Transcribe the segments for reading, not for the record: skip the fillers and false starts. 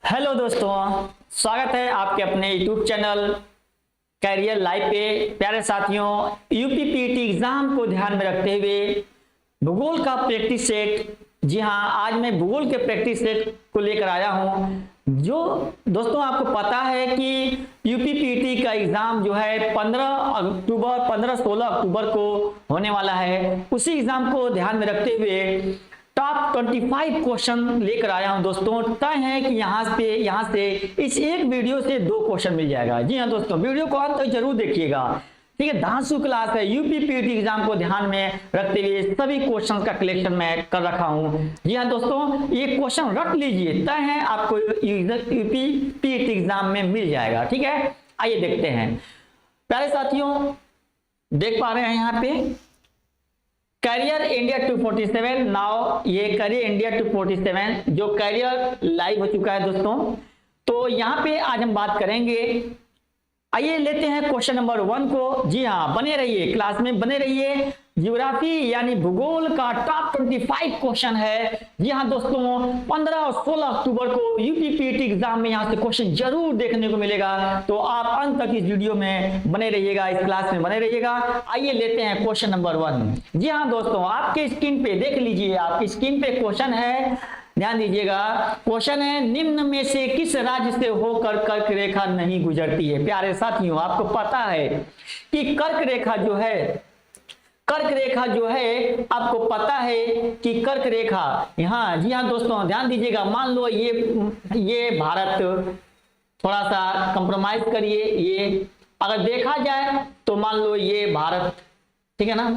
Hello दोस्तों, स्वागत है आपके अपने यूट्यूब चैनल कैरियर लाइव पे। प्यारे साथियों, यूपीपीटी एग्जाम को ध्यान में रखते हुए भूगोल का प्रैक्टिस सेट, जी हाँ, आज मैं भूगोल के प्रैक्टिस सेट को लेकर आया हूँ। जो दोस्तों आपको पता है कि यूपीपीटी का एग्जाम जो है 15-16 अक्टूबर को होने वाला है। उसी एग्जाम को ध्यान में रखते हुए टॉप 25 क्वेश्चन लेकर आया हूं दोस्तों। तय है कि यहाँ से इस एक वीडियो से 2 क्वेश्चन मिल जाएगा। जी हाँ दोस्तों, वीडियो को अंत तक जरूर देखिएगा। ठीक है, धांसू क्लास है। यूपीपीटी एग्जाम को ध्यान में रखते हुए सभी क्वेश्चन का कलेक्शन मैं कर रखा हूं। जी हाँ दोस्तों, ये क्वेश्चन रख लीजिए, तय है आपको यूपीपीटी एग्जाम में मिल जाएगा। ठीक है, आइए देखते हैं। प्यारे साथियों, देख पा रहे हैं यहाँ पे कैरियर इंडिया 247। नाउ ये कैरियर इंडिया 247 जो कैरियर लाइव हो चुका है दोस्तों। तो यहाँ पे आज हम बात करेंगे। आइए लेते हैं क्वेश्चन नंबर 1 को। जी हाँ, बने रहिए, क्लास में बने रहिए। ज्योग्राफी यानी भूगोल का टॉप 25 क्वेश्चन है। जी हाँ दोस्तों, 15 और 16 अक्टूबर को यूपीपीटी एग्जाम में यहाँ से क्वेश्चन जरूर देखने को मिलेगा। तो आप अंत तक इस वीडियो में बने रहिएगा, इस क्लास में बने रहिएगा। आइए लेते हैं क्वेश्चन नंबर 1। जी हाँ दोस्तों, आपके स्क्रीन पे देख लीजिए, आपकी स्क्रीन पे क्वेश्चन है, ध्यान दीजिएगा। क्वेश्चन है, निम्न में से किस राज्य से होकर कर्क रेखा नहीं गुजरती है। प्यारे साथियों, आपको पता है कि कर्क रेखा जो है आपको पता है कि कर्क रेखा यहाँ, जी हाँ दोस्तों ध्यान दीजिएगा। मान लो ये भारत, थोड़ा सा कंप्रोमाइज करिए। ये अगर देखा जाए तो मान लो ये भारत, ठीक है ना,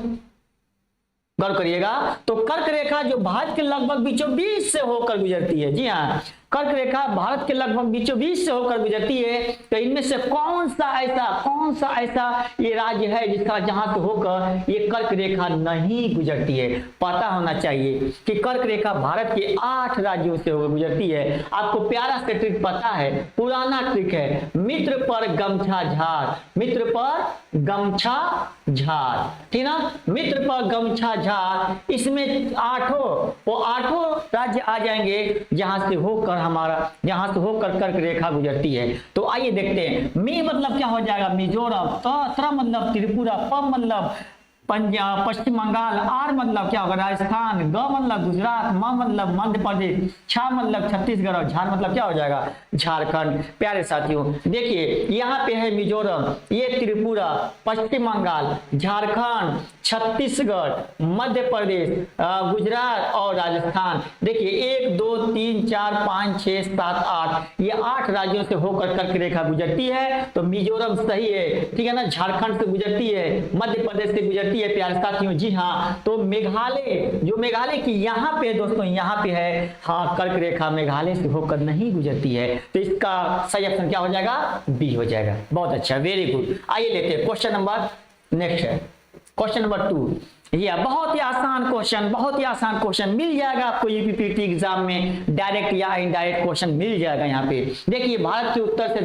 गौर करिएगा। तो कर्क रेखा जो भारत के लगभग बीचों बीच से होकर गुजरती है। जी हाँ, कर्क रेखा भारत के लगभग बीचों बीच से होकर गुजरती है। तो इनमें से कौन सा ऐसा ये राज्य है जिसका जहां से होकर ये कर्क रेखा नहीं गुजरती है। पता होना चाहिए कि कर्क रेखा भारत के 8 राज्यों से होकर गुजरती है। आपको प्यारा सा ट्रिक पता है, पुराना ट्रिक है, मित्र पर गमछा झाड़, मित्र पर गमछा झाड़, ठीक ना, मित्र पर गमछा झाड़। इसमें 8 राज्य आ जाएंगे जहां से होकर कर्क रेखा गुजरती है। तो आइए देखते हैं। मी मतलब क्या हो जाएगा, मिजोरम। त्र मतलब त्रिपुरा। प मतलब पंजाब पश्चिम बंगाल। आर मतलब क्या होगा, राजस्थान। ग मतलब गुजरात। म मतलब मध्य प्रदेश। छ मतलब छत्तीसगढ़। और झार मतलब क्या हो जाएगा, झारखंड। प्यारे साथियों देखिए, यहाँ पे है मिजोरम, ये त्रिपुरा, पश्चिम बंगाल, झारखंड, छत्तीसगढ़, मध्य प्रदेश, गुजरात और राजस्थान। देखिए 1 2 3 4 5 6 7 8, ये 8 राज्यों से होकर कर्क रेखा गुजरती है। तो मिजोरम सही है, ठीक है ना। झारखंड से गुजरती है, मध्य प्रदेश से गुजरती है। प्यारे साथियों जी हाँ, तो मेघालय की यहाँ पे दोस्तों, यहाँ पे है, हाँ, कर्क रेखा मेघालय से होकर नहीं गुजरती है। तो इसका सही ऑप्शन क्या हो जाएगा, बी हो जाएगा। बहुत अच्छा, वेरी गुड। आइए लेते हैं क्वेश्चन नंबर नेक्स्ट है, क्वेश्चन नंबर 2। ये बहुत ही आसान क्वेश्चन मिल जाएगा आपको यूपीपीटी एग्जाम में। डायरेक्ट या इनडायरेक्ट क्वेश्चन मिल जाएगा यहाँ पे। देखिए, भारत के उत्तर से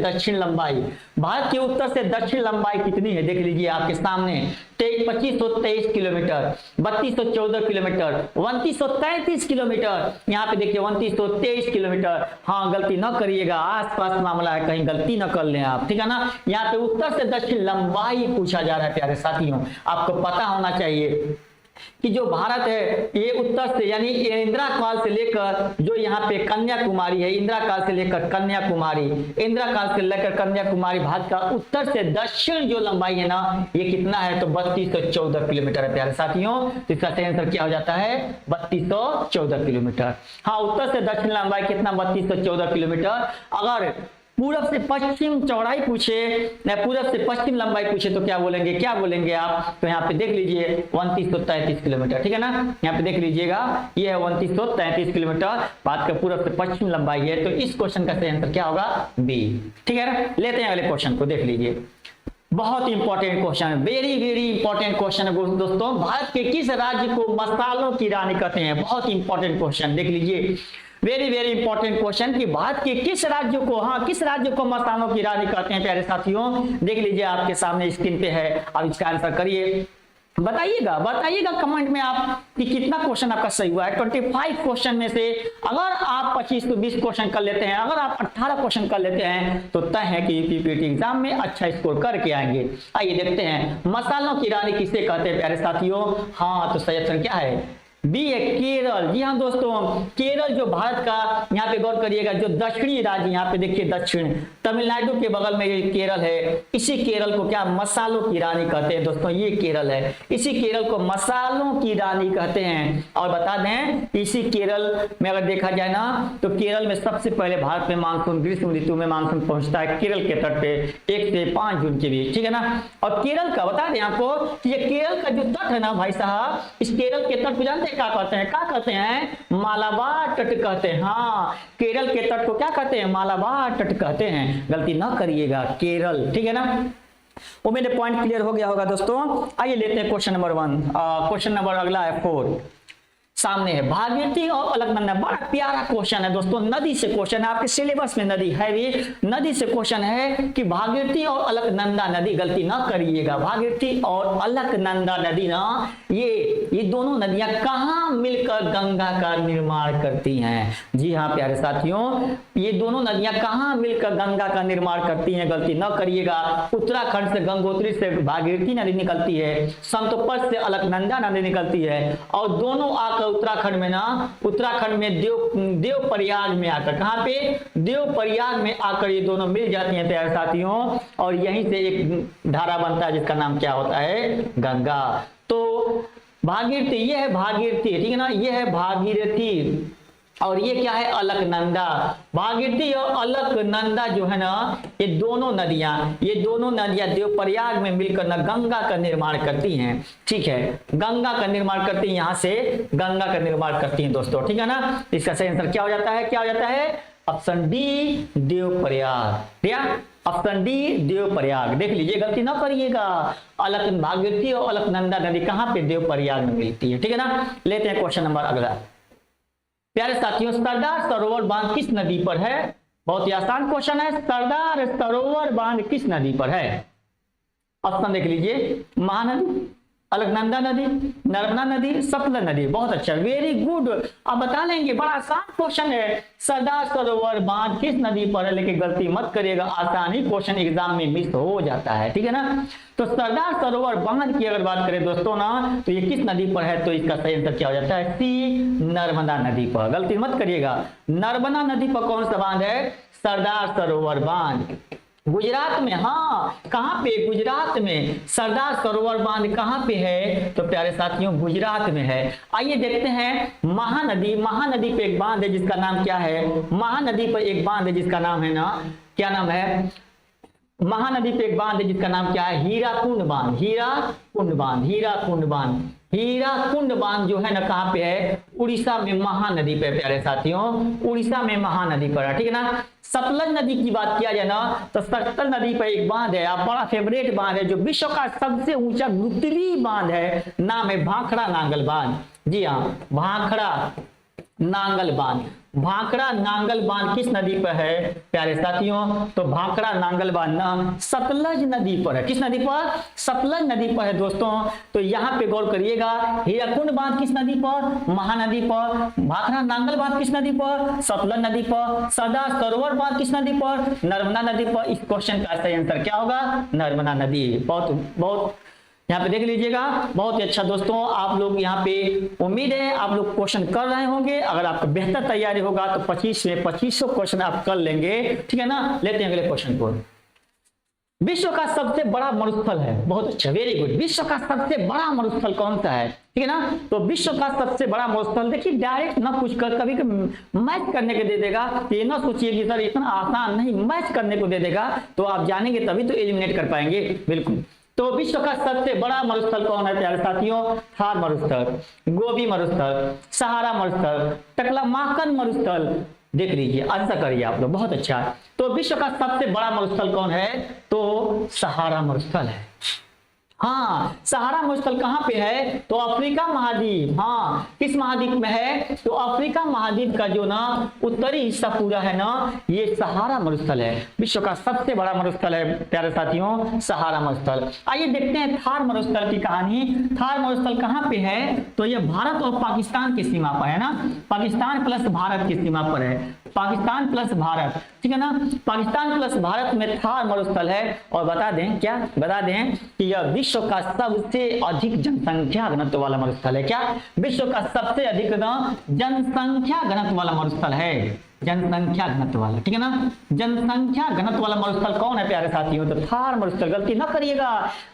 दक्षिण लंबाई कितनी है, देख लीजिए आपके सामने। 2523 किलोमीटर, 3214 किलोमीटर, 2933 किलोमीटर। यहाँ पे देखिए 2923 किलोमीटर। हाँ, गलती न करिएगा, आसपास मामला है, कहीं गलती न कर लें आप, ठीक है ना। यहाँ पे उत्तर से दक्षिण लंबाई पूछा जा रहा है। प्यारे साथियों, आपको पता होना चाहिए कि जो भारत है ये उत्तर से, यानी इंदिरा काल से लेकर जो यहाँ पे कन्याकुमारी है, इंदिरा काल से लेकर कन्याकुमारी भारत का उत्तर से दक्षिण जो लंबाई है ना, ये कितना है, तो 3214 किलोमीटर है। प्यारे साथियों, तो इसका सही आंसर क्या हो जाता है, 3214 किलोमीटर। हाँ, उत्तर से दक्षिण लंबाई कितना, 3214 किलोमीटर। अगर पूरब से पश्चिम चौड़ाई पूछे, पूरब से पश्चिम लंबाई पूछे तो क्या बोलेंगे आप, तो यहाँ पे देख लीजिए 2933 किलोमीटर, ठीक है ना। यहाँ पे देख लीजिएगा, ये है 2933 किलोमीटर, बात का पूरब से पश्चिम लंबाई है। तो इस क्वेश्चन का सही आंसर क्या होगा, बी, ठीक है ना। लेते हैं अगले क्वेश्चन को, देख लीजिए। बहुत इंपॉर्टेंट क्वेश्चन है, वेरी इंपॉर्टेंट क्वेश्चन है दोस्तों। भारत के किस राज्य को मसालों की रानी कहते हैं, बहुत इंपॉर्टेंट क्वेश्चन, देख लीजिए। वेरी इंपॉर्टेंट क्वेश्चन कि भारत के किस राज्य को मसालों की रानी कहते हैं। प्यारे साथियों देख लीजिए, आपके सामने स्क्रीन पे है, अब इसका आंसर करिए। बताइएगा बताइएगा कमेंट में आप कि कितना क्वेश्चन आपका सही हुआ है। 25 क्वेश्चन में से अगर आप 25 से 20 क्वेश्चन कर लेते हैं, अगर आप 18 क्वेश्चन कर लेते हैं तो तय है कि यूपीपीटी एग्जाम में अच्छा स्कोर करके आएंगे। आइए देखते हैं, मसालों की रानी किसे कहते हैं प्यारे साथियों। हाँ, तो सही आंसर क्या है? बी है केरल। जी हाँ दोस्तों, केरल जो भारत का, यहाँ पे गौर करिएगा, जो दक्षिणी राज्य, यहाँ पे देखिए दक्षिण तमिलनाडु के बगल में ये केरल है। इसी केरल को क्या मसालों की रानी कहते हैं दोस्तों, ये केरल है, इसी केरल को मसालों की रानी कहते हैं। और बता दें इसी केरल में अगर देखा जाए ना, तो केरल में सबसे पहले भारत में मानसून, ग्रीष्म ऋतु में मानसून पहुंचता है केरल के तट पे 1 से 5 जून के बीच, ठीक है ना। और केरल का बता दें आपको, ये केरल का जो तट है ना भाई साहब, इस केरल के तट को जानते हैं क्या कहते हैं? क्या कहते हैं? मालाबार तट कहते हैं। हाँ, केरल के तट को क्या कहते हैं? मालाबार तट कहते हैं। गलती ना करिएगा, केरल, ठीक है ना। उम्मीद पॉइंट क्लियर हो गया होगा दोस्तों। आइए लेते हैं क्वेश्चन नंबर 1। क्वेश्चन नंबर अगला है 4 सामने है, भागीरथी और अलकनंदा। बड़ा प्यारा क्वेश्चन है दोस्तों, नदी से क्वेश्चन है, आपके सिलेबस में नदी है भी, नदी से क्वेश्चन है कि भागीरथी और अलकनंदा नदी, गलती ना करिएगा, भागीरथी और अलकनंदा नदी ना, ये दोनों नदियां कहां मिलकर गंगा का निर्माण करती हैं? जी हाँ प्यारे साथियों, ये दोनों नदियां कहां मिलकर गंगा का निर्माण करती हैं? गलती ना करिएगा, उत्तराखंड से गंगोत्री से भागीरथी नदी निकलती है, संतोपद से अलकनंदा नदी निकलती है, और दोनों आकर उत्तराखंड में ना, उत्तराखंड में देव प्रयाग में आकर, कहां पे? देव प्रयाग में आकर ये दोनों मिल जाती हैं प्यारे साथियों, और यहीं से एक धारा बनता है जिसका नाम क्या होता है? गंगा। तो भागीरथी, ये है भागीरथी, ठीक है ना, ये है भागीरथी, और ये क्या है? अलकनंदा। भागीरथी और अलकनंदा जो है ना, ये दोनों नदियां देवप्रयाग में मिलकर ना गंगा का निर्माण करती हैं, ठीक है, गंगा का निर्माण करती हैं, यहां से गंगा का निर्माण करती हैं दोस्तों, ठीक है ना। इसका सही आंसर क्या हो जाता है? क्या हो जाता है? Option D, Devprayag. Option D, Devprayag. देख लीजिए, गलती ना करिएगा, भागीरथी और अलकनंदा नदी कहां पे? देवप्रयाग में मिलती है, ठीक है ना। लेते हैं क्वेश्चन नंबर अगला। प्यारे साथियों, सरदार सरोवर बांध किस नदी पर है? बहुत ही आसान क्वेश्चन है, सरदार सरोवर बांध किस नदी पर है? ऑप्शन देख लीजिए, महानदी, अलकनंदा नदी, नर्मदा नदी, सतलज नदी। बहुत अच्छा, वेरी गुड, आप बता लेंगे, बड़ा आसान क्वेश्चन है, सरदार सरोवर बांध किस नदी पर है, लेकिन गलती मत करिएगा, आसानी क्वेश्चन एग्जाम में मिस हो जाता है, ठीक है ना। तो सरदार सरोवर बांध की अगर बात करें दोस्तों ना, तो ये किस नदी पर है? तो इसका सही आंसर क्या हो जाता है? सी, नर्मदा नदी पर। गलती मत करिएगा, नर्मदा नदी पर कौन सा बांध है? सरदार सरोवर बांध, गुजरात में। हाँ, कहां पे? गुजरात में। सरदार सरोवर बांध कहां पे है? तो प्यारे साथियों, गुजरात में है। आइए देखते हैं, महानदी, महानदी पे एक बांध है जिसका नाम क्या है? महानदी पर एक बांध है जिसका नाम है ना, क्या नाम है? महानदी पे एक बांध है जिसका नाम क्या है? हीराकुंड बांध, हीराकुंड बांध, हीराकुंड बांध। हीराकुंड बांध जो है ना, कहां पे है? उड़ीसा में, महानदी पे प्यारे साथियों, उड़ीसा में महानदी पर है, ठीक है ना। सतलज नदी की बात किया जाए ना, तो सतलज नदी पर एक बांध है, आप बड़ा फेवरेट बांध है, जो विश्व का सबसे ऊंचा गुप्तली बांध है, नाम है भाखड़ा नांगल बांध। जी हाँ, भाखड़ा नांगल बांध। भाखड़ा नांगल बांध किस नदी पर है प्यारे साथियों? तो भाखड़ा नांगल बांध ना सतलज नदी पर है। किस नदी पर? सतलज नदी पर है दोस्तों। तो यहाँ पे गौर करिएगा, हीराकुंड बांध किस नदी पर? महानदी पर। भाखड़ा नांगल बांध किस नदी पर? सतलज नदी पर। सरदार सरोवर बांध किस नदी पर? नर्मदा नदी पर। इस क्वेश्चन का सही आंसर क्या होगा? नर्मदा नदी। बहुत यहाँ पे देख लीजिएगा, बहुत ही अच्छा दोस्तों। आप लोग यहाँ पे उम्मीद है आप लोग क्वेश्चन कर रहे होंगे। अगर आपका बेहतर तैयारी होगा तो 25 में 2500 क्वेश्चन आप कर लेंगे, ठीक है ना। लेते हैं अगले क्वेश्चन को। विश्व का सबसे बड़ा मरुस्थल है। बहुत अच्छा, वेरी गुड। विश्व का सबसे बड़ा मरुस्थल कौन सा है? ठीक है ना। तो विश्व का सबसे बड़ा मरुस्थल, देखिए डायरेक्ट ना कुछ कर, कभी मैच करने के दे देगा। ये ना सोचिए कि सर इतना आसान नहीं, मैच करने को दे देगा तो आप जानेंगे तभी तो एलिमिनेट कर पाएंगे। बिल्कुल। तो विश्व का सबसे बड़ा मरुस्थल कौन है प्यारे साथियों? थार मरुस्थल, गोबी मरुस्थल, सहारा मरुस्थल, टकलामाकन मरुस्थल। देख लीजिए, आंसर करिए आप लोग। बहुत अच्छा। तो विश्व का सबसे बड़ा मरुस्थल कौन है? तो सहारा मरुस्थल है। हाँ, सहारा मरुस्थल कहाँ पे है? तो अफ्रीका महाद्वीप। हाँ, किस महाद्वीप में है? तो अफ्रीका महाद्वीप का जो ना उत्तरी हिस्सा पूरा है ना, ये सहारा मरुस्थल है। विश्व का सबसे बड़ा मरुस्थल है प्यारे साथियों, सहारा मरुस्थल। आइए देखते हैं थार मरुस्थल की कहानी। थार मरुस्थल कहाँ पे है? तो ये भारत और पाकिस्तान की सीमा पर है ना, पाकिस्तान प्लस भारत की सीमा पर है, पाकिस्तान प्लस भारत, ठीक है ना। पाकिस्तान प्लस भारत में थार मरुस्थल है। और बता दें क्या, बता दें कि यह विश्व का सबसे अधिक जनसंख्या घनत्व वाला मरुस्थल है। क्या? विश्व का सबसे अधिक जनसंख्या घनत्व वाला मरुस्थल है, जनसंख्या घनत्व वाला, ठीक है ना। जनसंख्या घनत्व वाला मरुस्थल कौन है प्यारे साथियों? तो थार मरुस्थल। गलती ना करिएगा,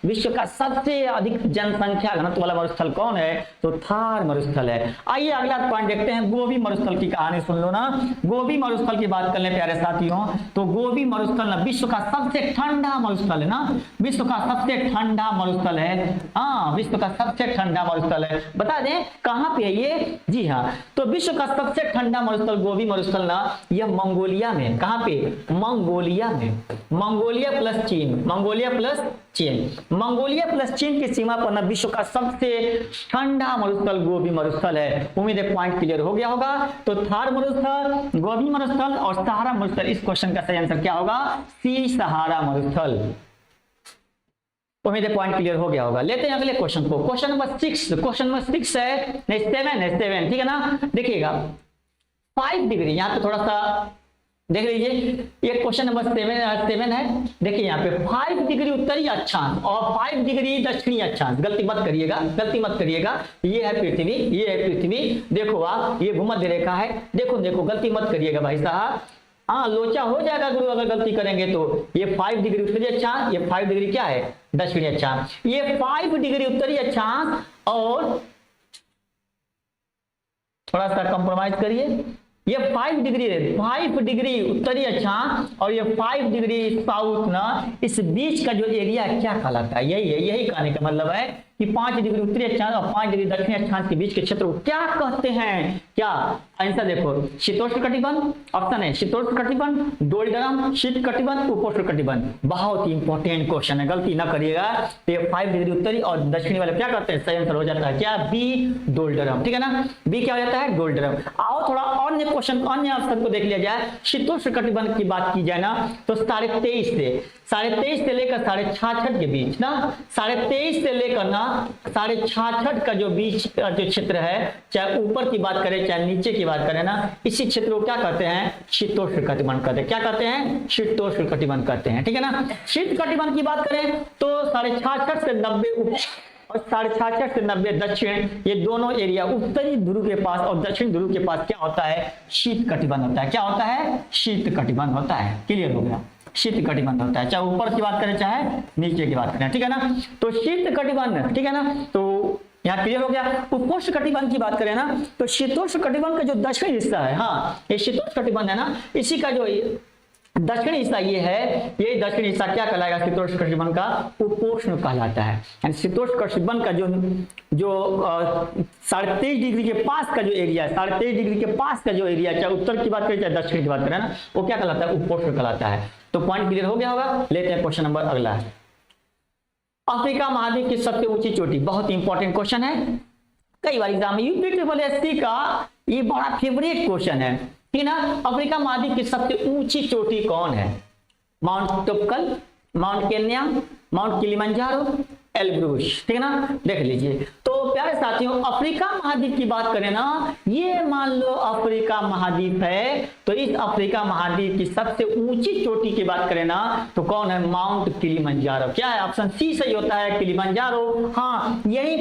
विश्व का सबसे अधिक जनसंख्या घनत्व वाला मरुस्थल कौन है? तो थार मरुस्थल है। आइए अगला पॉइंट देखते हैं, गोबी मरुस्थल की कहानी सुन लो ना। गोबी मरुस्थल की बात कर ले प्यारे साथियों, तो गोबी मरुस्थल ना विश्व का सबसे ठंडा मरुस्थल है ना, विश्व का सबसे ठंडा मरुस्थल है। हाँ, विश्व का सबसे ठंडा मरुस्थल है। बता दें कहां पे है ये? जी हाँ, तो विश्व का सबसे ठंडा मरुस्थल गोबी मरुस्थल ना यह मंगोलिया में। कहां पे? मंगोलिया में। मंगोलिया प्लस चीन, मंगोलिया प्लस चीन, मंगोलिया प्लस चीन की सीमा पर ना विश्व का सबसे ठंडा मरुस्थल गोबी मरुस्थल है। उम्मीद है पॉइंट क्लियर हो गया होगा। तो थार मरुस्थल, गोबी मरुस्थल और सहारा मरुस्थल, इस क्वेश्चन का सही आंसर क्या होगा? सी, सहारा मरुस्थल। उम्मीद है पॉइंट क्लियर हो गया होगा। लेते हैं अगले क्वेश्चन को। क्वेश्चन नंबर 6, क्वेश्चन नंबर 6 है, नहीं 7 है, 7, ठीक है ना। देखिएगा 5 डिग्री, यहाँ पे थोड़ा सा देख लीजिए, ये क्वेश्चन नंबर 7 है। देखिए यहाँ पे 5 डिग्री उत्तरी अक्षांश और 5 डिग्री दक्षिणी अक्षांश। गलती मत करिएगा, गलती मत करिएगा। ये है पृथ्वी, ये है पृथ्वी, देखो आप, ये भूमध्य रेखा है, देखो देखो, गलती मत करिएगा भाई साहब। हाँ, लोचा हो जाएगा गुरु अगर गलती करेंगे तो। ये 5 डिग्री उत्तरी अक्षांश, ये 5 डिग्री क्या है? दक्षिणी अक्षांश। ये 5 डिग्री उत्तरी अक्षांश और थोड़ा सा कंप्रोमाइज करिए, ये 5 डिग्री है, 5 डिग्री उत्तरी अक्षांश और ये 5 डिग्री साउथ ना, इस बीच का जो एरिया क्या कहलाता है? यही है, यही कहने का मतलब है कि 5 डिग्री उत्तरी अक्षांश और 5 डिग्री दक्षिणी अक्षांश के बीच के क्षेत्र को क्या कहते हैं? क्या आंसर देखो, शीतोष्ण कटिबंध, ऑप्शन है शीतोष्ण कटिबंध, डोल्डरम, शीत कटिबंध, उपोष्ण कटिबंध। बहुत ही इंपॉर्टेंट क्वेश्चन है, गलती ना करिएगा। तो ये 5 डिग्री उत्तरी और दक्षिणी वाले क्या करते हैं? सही आंसर हो जाता है क्या? बी, डोल्डरम, ठीक है ना। बी क्या हो जाता है? डोल्डरम। आओ थोड़ा अन्य क्वेश्चन, अन्य ऑप्शन को देख लिया जाए। शीतोष्ण कटिबंध की बात की जाए ना, तो 23.5 से लेकर 66.5 के बीच ना, 23.5 से लेकर ना 66.5 का जो बीच जो क्षेत्र है, चाहे ऊपर की बात करें चाहे नीचे की बात करें ना, इसी क्षेत्र को क्या कहते हैं? शीतोष्ण कटिबंध कहते हैं। क्या कहते हैं? शीतोष्ण कटिबंध कहते हैं, ठीक है ना। शीत कटिबंध की बात करें तो 66.5 से 90 और 66.5 से 90 दक्षिण, ये दोनों एरिया उत्तरी ध्रुव के पास और दक्षिण ध्रुव के पास क्या होता है? शीत कटिबंध होता है। क्या होता है? शीत कटिबंध होता है। क्लियर हो गया? शीत कटिबंध होता है, चाहे ऊपर की बात करें चाहे नीचे की बात करें, ठीक है ना। तो शीत कटिबंध, ठीक है ना, तो यहाँ क्लियर हो गया। उपोष्ण कटिबंध की बात करें ना, तो शीतोष्ण कटिबंध का जो दक्षिणी हिस्सा है, हाँ ये शीतोष्ण कटिबंध है ना, इसी का जो दक्षिणी हिस्सा ये है, ये दक्षिणी हिस्सा क्या कहलाएगा? शीतोष्ण कटिबंध का उपोष्ण कहलाता है। यानी शीतोष्ण कटिबंध का जो 23.5 डिग्री के पास का जो एरिया है, 23.5 डिग्री के पास का जो एरिया, चाहे उत्तर की बात करें चाहे दक्षिण की बात करें ना, वो क्या कहलाता है? उपोष्ण कहलाता है। तो पॉइंट क्लियर हो गया होगा। लेते हैं क्वेश्चन नंबर अगला। अफ्रीका महाद्वीप की सबसे ऊंची चोटी, बहुत इंपॉर्टेंट क्वेश्चन है, कई बार एग्जाम में यूपीएससी का ये बड़ा फेवरेट क्वेश्चन है, ठीक है ना। अफ्रीका महाद्वीप की सबसे ऊंची चोटी कौन है? Mount Toubkal, mount Kenya, mount Kilimanjaro, Elbrus, ठीक है ना। देख लीजिए, तो प्यारे साथियों अफ्रीका महाद्वीप की बात करें ना, ये मान लो अफ्रीका महाद्वीप है, तो इस अफ्रीका महाद्वीप की सबसे ऊंची चोटी की बात करें ना, तो कौन है? Mount Kilimanjaro. क्या है? ऑप्शन सी सही होता है, किलिमंजारो। हाँ, यहीं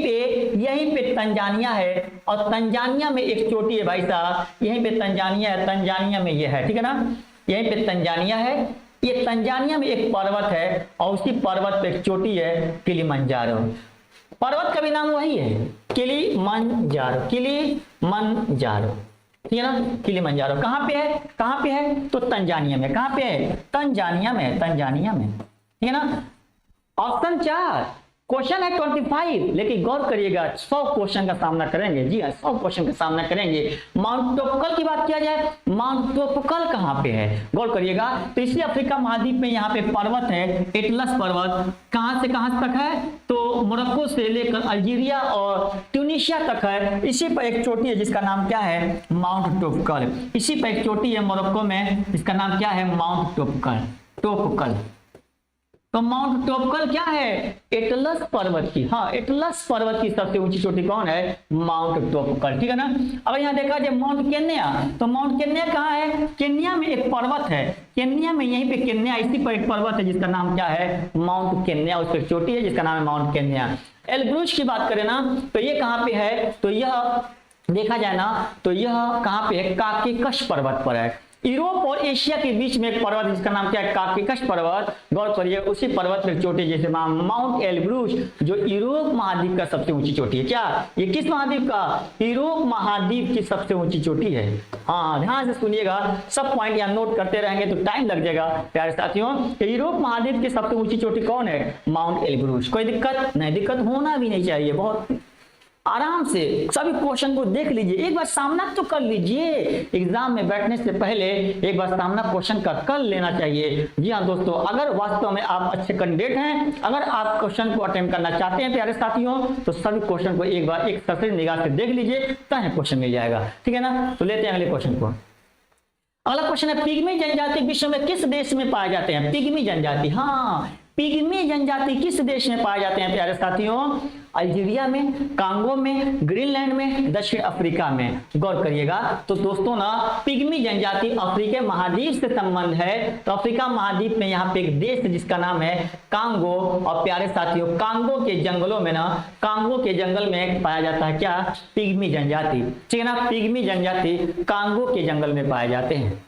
पे तंजानिया है, और तंजानिया में एक चोटी है भाई साहब, यहीं पे तंजानिया है, तंजानिया में ये है, ठीक है ना, यहीं पे तंजानिया है। ये तंजानिया में एक पर्वत है और उसी पर्वत पे एक चोटी है, किलिमंजारो। पर्वत का भी नाम वही है, किलिमंजारो, किलिमंजारो, ठीक है ना। किलिमंजारो कहाँ पे है? कहाँ पे है? तो तंजानिया में। कहाँ पे है? तंजानिया में, तंजानिया में, ठीक है ना। ऑप्शन 4 क्वेश्चन है 25, लेकिन गौर करिएगा 100 क्वेश्चन का सामना करेंगे। जी हाँ, 100 क्वेश्चन का सामना करेंगे। माउंट टोपकल की बात किया जाए, माउंट टोपकल कहाँ पे है, गौर करिएगा। तो इसी अफ्रीका महाद्वीप में यहाँ पे पर्वत है, एटलस पर्वत। कहाँ से कहाँ तक है, तो मोरक्को से लेकर अल्जीरिया और ट्यूनीशिया तक है। इसी पर एक चोटी है जिसका नाम क्या है, माउंट टोपकल। इसी पर एक चोटी है मोरक्को में, जिसका नाम क्या है, माउंट टोपकल। टोपकल, तो माउंट टोपकल क्या है, एटलस पर्वत की, हाँ एटलस पर्वत की सबसे ऊंची चोटी कौन है, माउंट टोपकल, ठीक है ना। अगर यहाँ देखा जाए माउंट केन्या, तो माउंट केन्या कहाँ है, केन्या में एक पर्वत है, केन्या में यहीं पे केन्या, इसी पर एक पर्वत है जिसका नाम क्या है, माउंट केन्या। उस पर चोटी है जिसका नाम है माउंट केन्या। एल्ब्रूज की बात करें ना, तो ये कहाँ पे है, तो यह देखा जाए ना, तो यह कहाँ पे है, काकेकस पर्वत पर है। यूरोप और एशिया के बीच में एक पर्वत जिसका नाम क्या है, काकेकस पर्वत। गौर करिए, उसी पर्वत पर चोटी जैसे माउंट एल्ब्रूज, जो यूरोप महाद्वीप का सबसे ऊंची चोटी है। क्या ये किस महाद्वीप का, यूरोप महाद्वीप की सबसे ऊंची चोटी है। हाँ ध्यान से सुनिएगा, सब पॉइंट यहाँ नोट करते रहेंगे तो टाइम लग जाएगा प्यारे साथियों। यूरोप महाद्वीप की सबसे ऊंची चोटी कौन है, माउंट एल्ब्रूज। कोई दिक्कत नहीं, दिक्कत होना भी नहीं चाहिए, बहुत आराम से सभी क्वेश्चन को देख लीजिए, एक बार सामना तो कर लीजिए। एग्जाम में बैठने से पहले एक बार सामना क्वेश्चन का कर लेना चाहिए। जी हाँ दोस्तों, अगर वास्तव में आप अच्छे कैंडिडेट हैं, अगर आप क्वेश्चन को अटेम्प्ट करना चाहते हैं प्यारे साथियों, तो सभी क्वेश्चन को एक बार एक सरसरी निगाह से देख लीजिए, तभी क्वेश्चन मिल जाएगा, ठीक है ना। तो लेते हैं अगले क्वेश्चन को। अगला क्वेश्चन है, पिग्मी जनजाति विश्व में किस देश में पाए जाते हैं। पिग्मी जनजाति, हाँ पिग्मी जनजाति किस देश में पाए जाते हैं प्यारे साथियों, अल्जीरिया में, कांगो में, ग्रीनलैंड में, दक्षिण अफ्रीका में। गौर करिएगा, तो दोस्तों ना पिग्मी जनजाति अफ्रीका महाद्वीप से संबंध है। तो अफ्रीका महाद्वीप में यहाँ पे एक देश जिसका नाम है कांगो, और प्यारे साथियों कांगो के जंगलों में ना, कांगो के जंगल में पाया जाता है क्या, पिग्मी जनजाति, ठीक है ना। पिग्मी जनजाति कांगो के जंगल में पाए जाते हैं,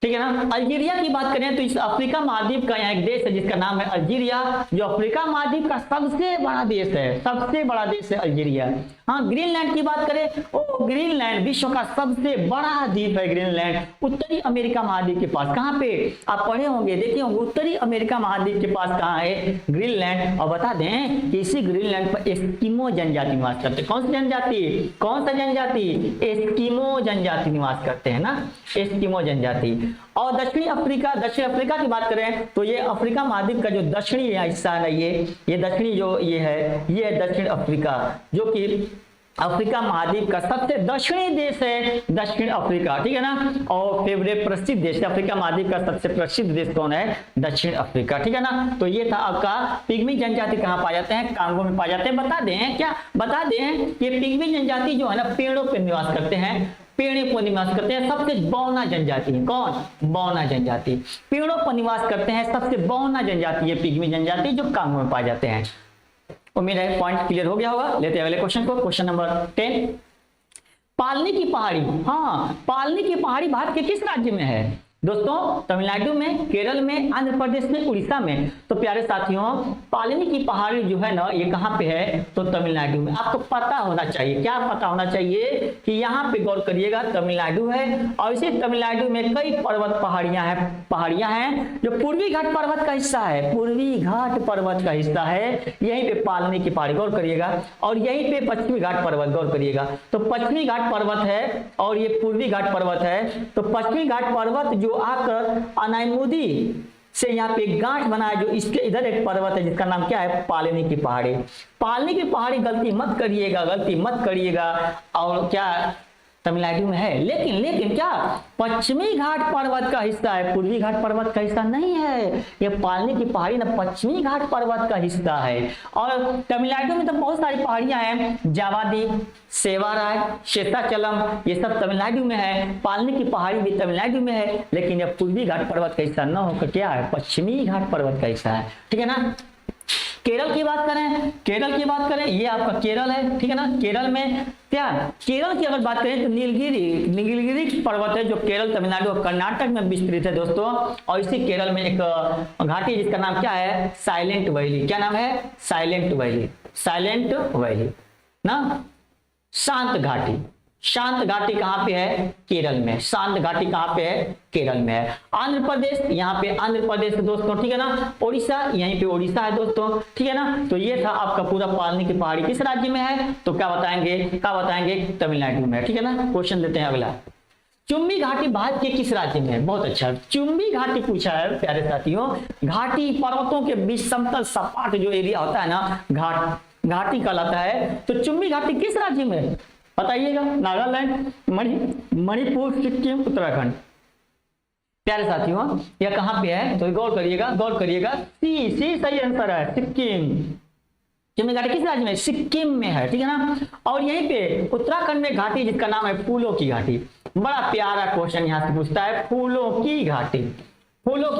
ठीक है ना। अल्जीरिया की बात करें तो इस अफ्रीका महाद्वीप का यहाँ एक देश है जिसका नाम है अल्जीरिया, जो अफ्रीका महाद्वीप का सबसे बड़ा देश है, सबसे बड़ा देश है अल्जीरिया। हाँ ग्रीनलैंड की बात करें, ओ ग्रीनलैंड विश्व का सबसे बड़ा द्वीप है ग्रीनलैंड, उत्तरी अमेरिका महाद्वीप के पास। कहाँ पे आप पढ़े होंगे, देखे होंगे, उत्तरी अमेरिका महाद्वीप के पास कहाँ है, ग्रीनलैंड। और बता दें कि इसी ग्रीनलैंड पर एस्किमो जनजाति निवास करते हैं। कौन सी जनजाति, कौन सा जनजाति, एस्किमो जनजाति निवास करते हैं ना, एस्किमो जनजाति। और दक्षिणी अफ्रीका की बात करें तो ये अफ्रीका महाद्वीप का जो दक्षिणी हिस्सा है, ये दक्षिणी जो ये है, ये दक्षिण अफ्रीका, जो कि अफ्रीका महाद्वीप का सबसे दक्षिणी देश है, दक्षिण अफ्रीका, ठीक है ना। और फेवरेट प्रसिद्ध देश, अफ्रीका महाद्वीप का सबसे प्रसिद्ध देश कौन है, दक्षिण अफ्रीका, ठीक है ना। तो ये था आपका पिग्मी जनजाति कहाँ पाए जाते हैं, कांगो में पाए जाते हैं। बता दें क्या, बता दें ये पिग्मी जनजाति जो है ना पेड़ों पर निवास करते हैं, पेड़ों पर निवास करते हैं। सबसे बौना जनजाति है, कौन, बौना जनजाति, पेड़ों पर निवास करते हैं, सबसे बौना जनजाति है पिग्मी जनजाति, जो कांगो में पाए जाते हैं। उम्मीद है पॉइंट क्लियर हो गया होगा। लेते हैं अगले क्वेश्चन को, क्वेश्चन नंबर 10। पालनी की पहाड़ी, हाँ पालनी की पहाड़ी भारत के किस राज्य में है दोस्तों, तमिलनाडु में, केरल में, आंध्र प्रदेश में, उड़ीसा में। तो प्यारे साथियों पालनी की पहाड़ी जो है ना ये कहाँ पे है, तो तमिलनाडु में। आपको पता होना चाहिए, क्या पता होना चाहिए कि यहाँ पे गौर करिएगा तमिलनाडु है, और इसी तमिलनाडु में कई पर्वत पहाड़ियां हैं जो पूर्वी घाट पर्वत का हिस्सा है, पूर्वी घाट पर्वत का हिस्सा है, यहीं पे पालनी की पहाड़ी, गौर करिएगा। और यहीं पे पश्चिमी घाट पर्वत, गौर करिएगा, तो पश्चिमी घाट पर्वत है और ये पूर्वी घाट पर्वत है। तो पश्चिमी घाट पर्वत जो आकर अनायमुदी से यहाँ पे गांठ बनाया, जो इसके इधर एक पर्वत है जिसका नाम क्या है, पालनी की पहाड़ी। पालनी की पहाड़ी गलती मत करिएगा, गलती मत करिएगा, और क्या तमिलनाडु में है, लेकिन क्या पश्चिमी घाट पर्वत का हिस्सा है, पूर्वी घाट पर्वत का हिस्सा नहीं है। ये पालनी की पहाड़ी ना पश्चिमी घाट पर्वत का हिस्सा है। और तमिलनाडु में तो बहुत सारी पहाड़ियां हैं, जावादी, सेवाराय, शेषाचलम, ये सब तमिलनाडु में है। पालनी की पहाड़ी भी तमिलनाडु में है, लेकिन यह पूर्वी घाट पर्वत का हिस्सा न होकर क्या है, पश्चिमी घाट पर्वत का हिस्सा है, ठीक है ना। केरल की बात करें, ये आपका केरल है, ठीक है ना। केरल में क्या, केरल की अगर बात करें तो नीलगिरी पर्वत है जो केरल, तमिलनाडु और कर्नाटक में विस्तृत है दोस्तों। और इसी केरल में एक घाटी जिसका नाम क्या है, साइलेंट वैली। क्या नाम है, साइलेंट वैली, साइलेंट वैली ना, शांत घाटी, शांत घाटी कहाँ पे है? केरल में। शांत घाटी कहाँ पे है? केरल में है। आंध्र प्रदेश, यहाँ पे आंध्र प्रदेश है दोस्तों, ठीक है ना। उड़ीसा, यहीं पे उड़ीसा है दोस्तों, ठीक है ना। तो ये था आपका पूरा पालनी की पहाड़ी किस राज्य में है? तो क्या बताएंगे? तमिलनाडु में, ठीक है ना। क्वेश्चन लेते हैं अगला। चुम्बी घाटी भारत के किस राज्य में है? बहुत अच्छा, चुम्बी घाटी पूछा है प्यारे साथियों। घाटी पर्वतों के बीच समतल सपाट जो एरिया होता है ना, घाटी कहलाता है। तो चुम्बी घाटी किस राज्य में है बताइएगा? नागालैंड, मणिपुर, सिक्किम, उत्तराखंड। प्यारे साथियों यह कहां पे है? तो गौर करिएगा। सी सही आंसर है, सिक्किम। चुम्बी घाटी किस राज्य में? सिक्किम में है, ठीक है ना। और यहीं पे उत्तराखंड में घाटी जिसका नाम है फूलों की घाटी। बड़ा प्यारा क्वेश्चन यहाँ से पूछता है, फूलों की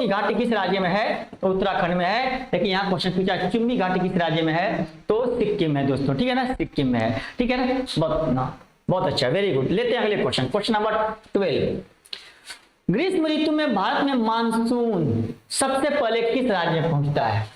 घाटी किस राज्य में है? तो उत्तराखंड में है। लेकिन यहाँ क्वेश्चन पूछा चुम्बी घाटी किस राज्य में है? तो सिक्किम में दोस्तों, ठीक है ना, सिक्किम में है, ठीक है ना। बहुत अच्छा, वेरी गुड। लेते हैं अगले क्वेश्चन नंबर 12। ग्रीष्म ऋतु में भारत में मानसून सबसे पहले किस राज्य में पहुंचता है?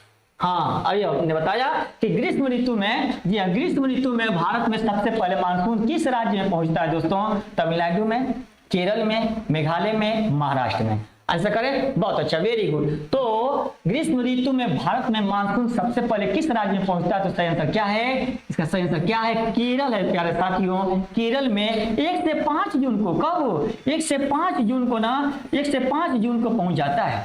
हाँ, अभी आपने बताया कि ग्रीष्म ऋतु में, जी हाँ, ग्रीष्म ऋतु में भारत में सबसे पहले मानसून किस राज्य में पहुंचता है दोस्तों? तमिलनाडु में, केरल में, मेघालय में, महाराष्ट्र में। आंसर करें? बहुत अच्छा, वेरी गुड। तो ग्रीष्म ऋतु में भारत में मानसून सबसे पहले किस राज्य में पहुंचता है? तो सही आंसर क्या है? इसका सही आंसर क्या है? केरल है प्यारे साथियों। केरल में 1 से 5 जून को, कब? 1 से 5 जून को ना, 1 से 5 जून को पहुंच जाता है।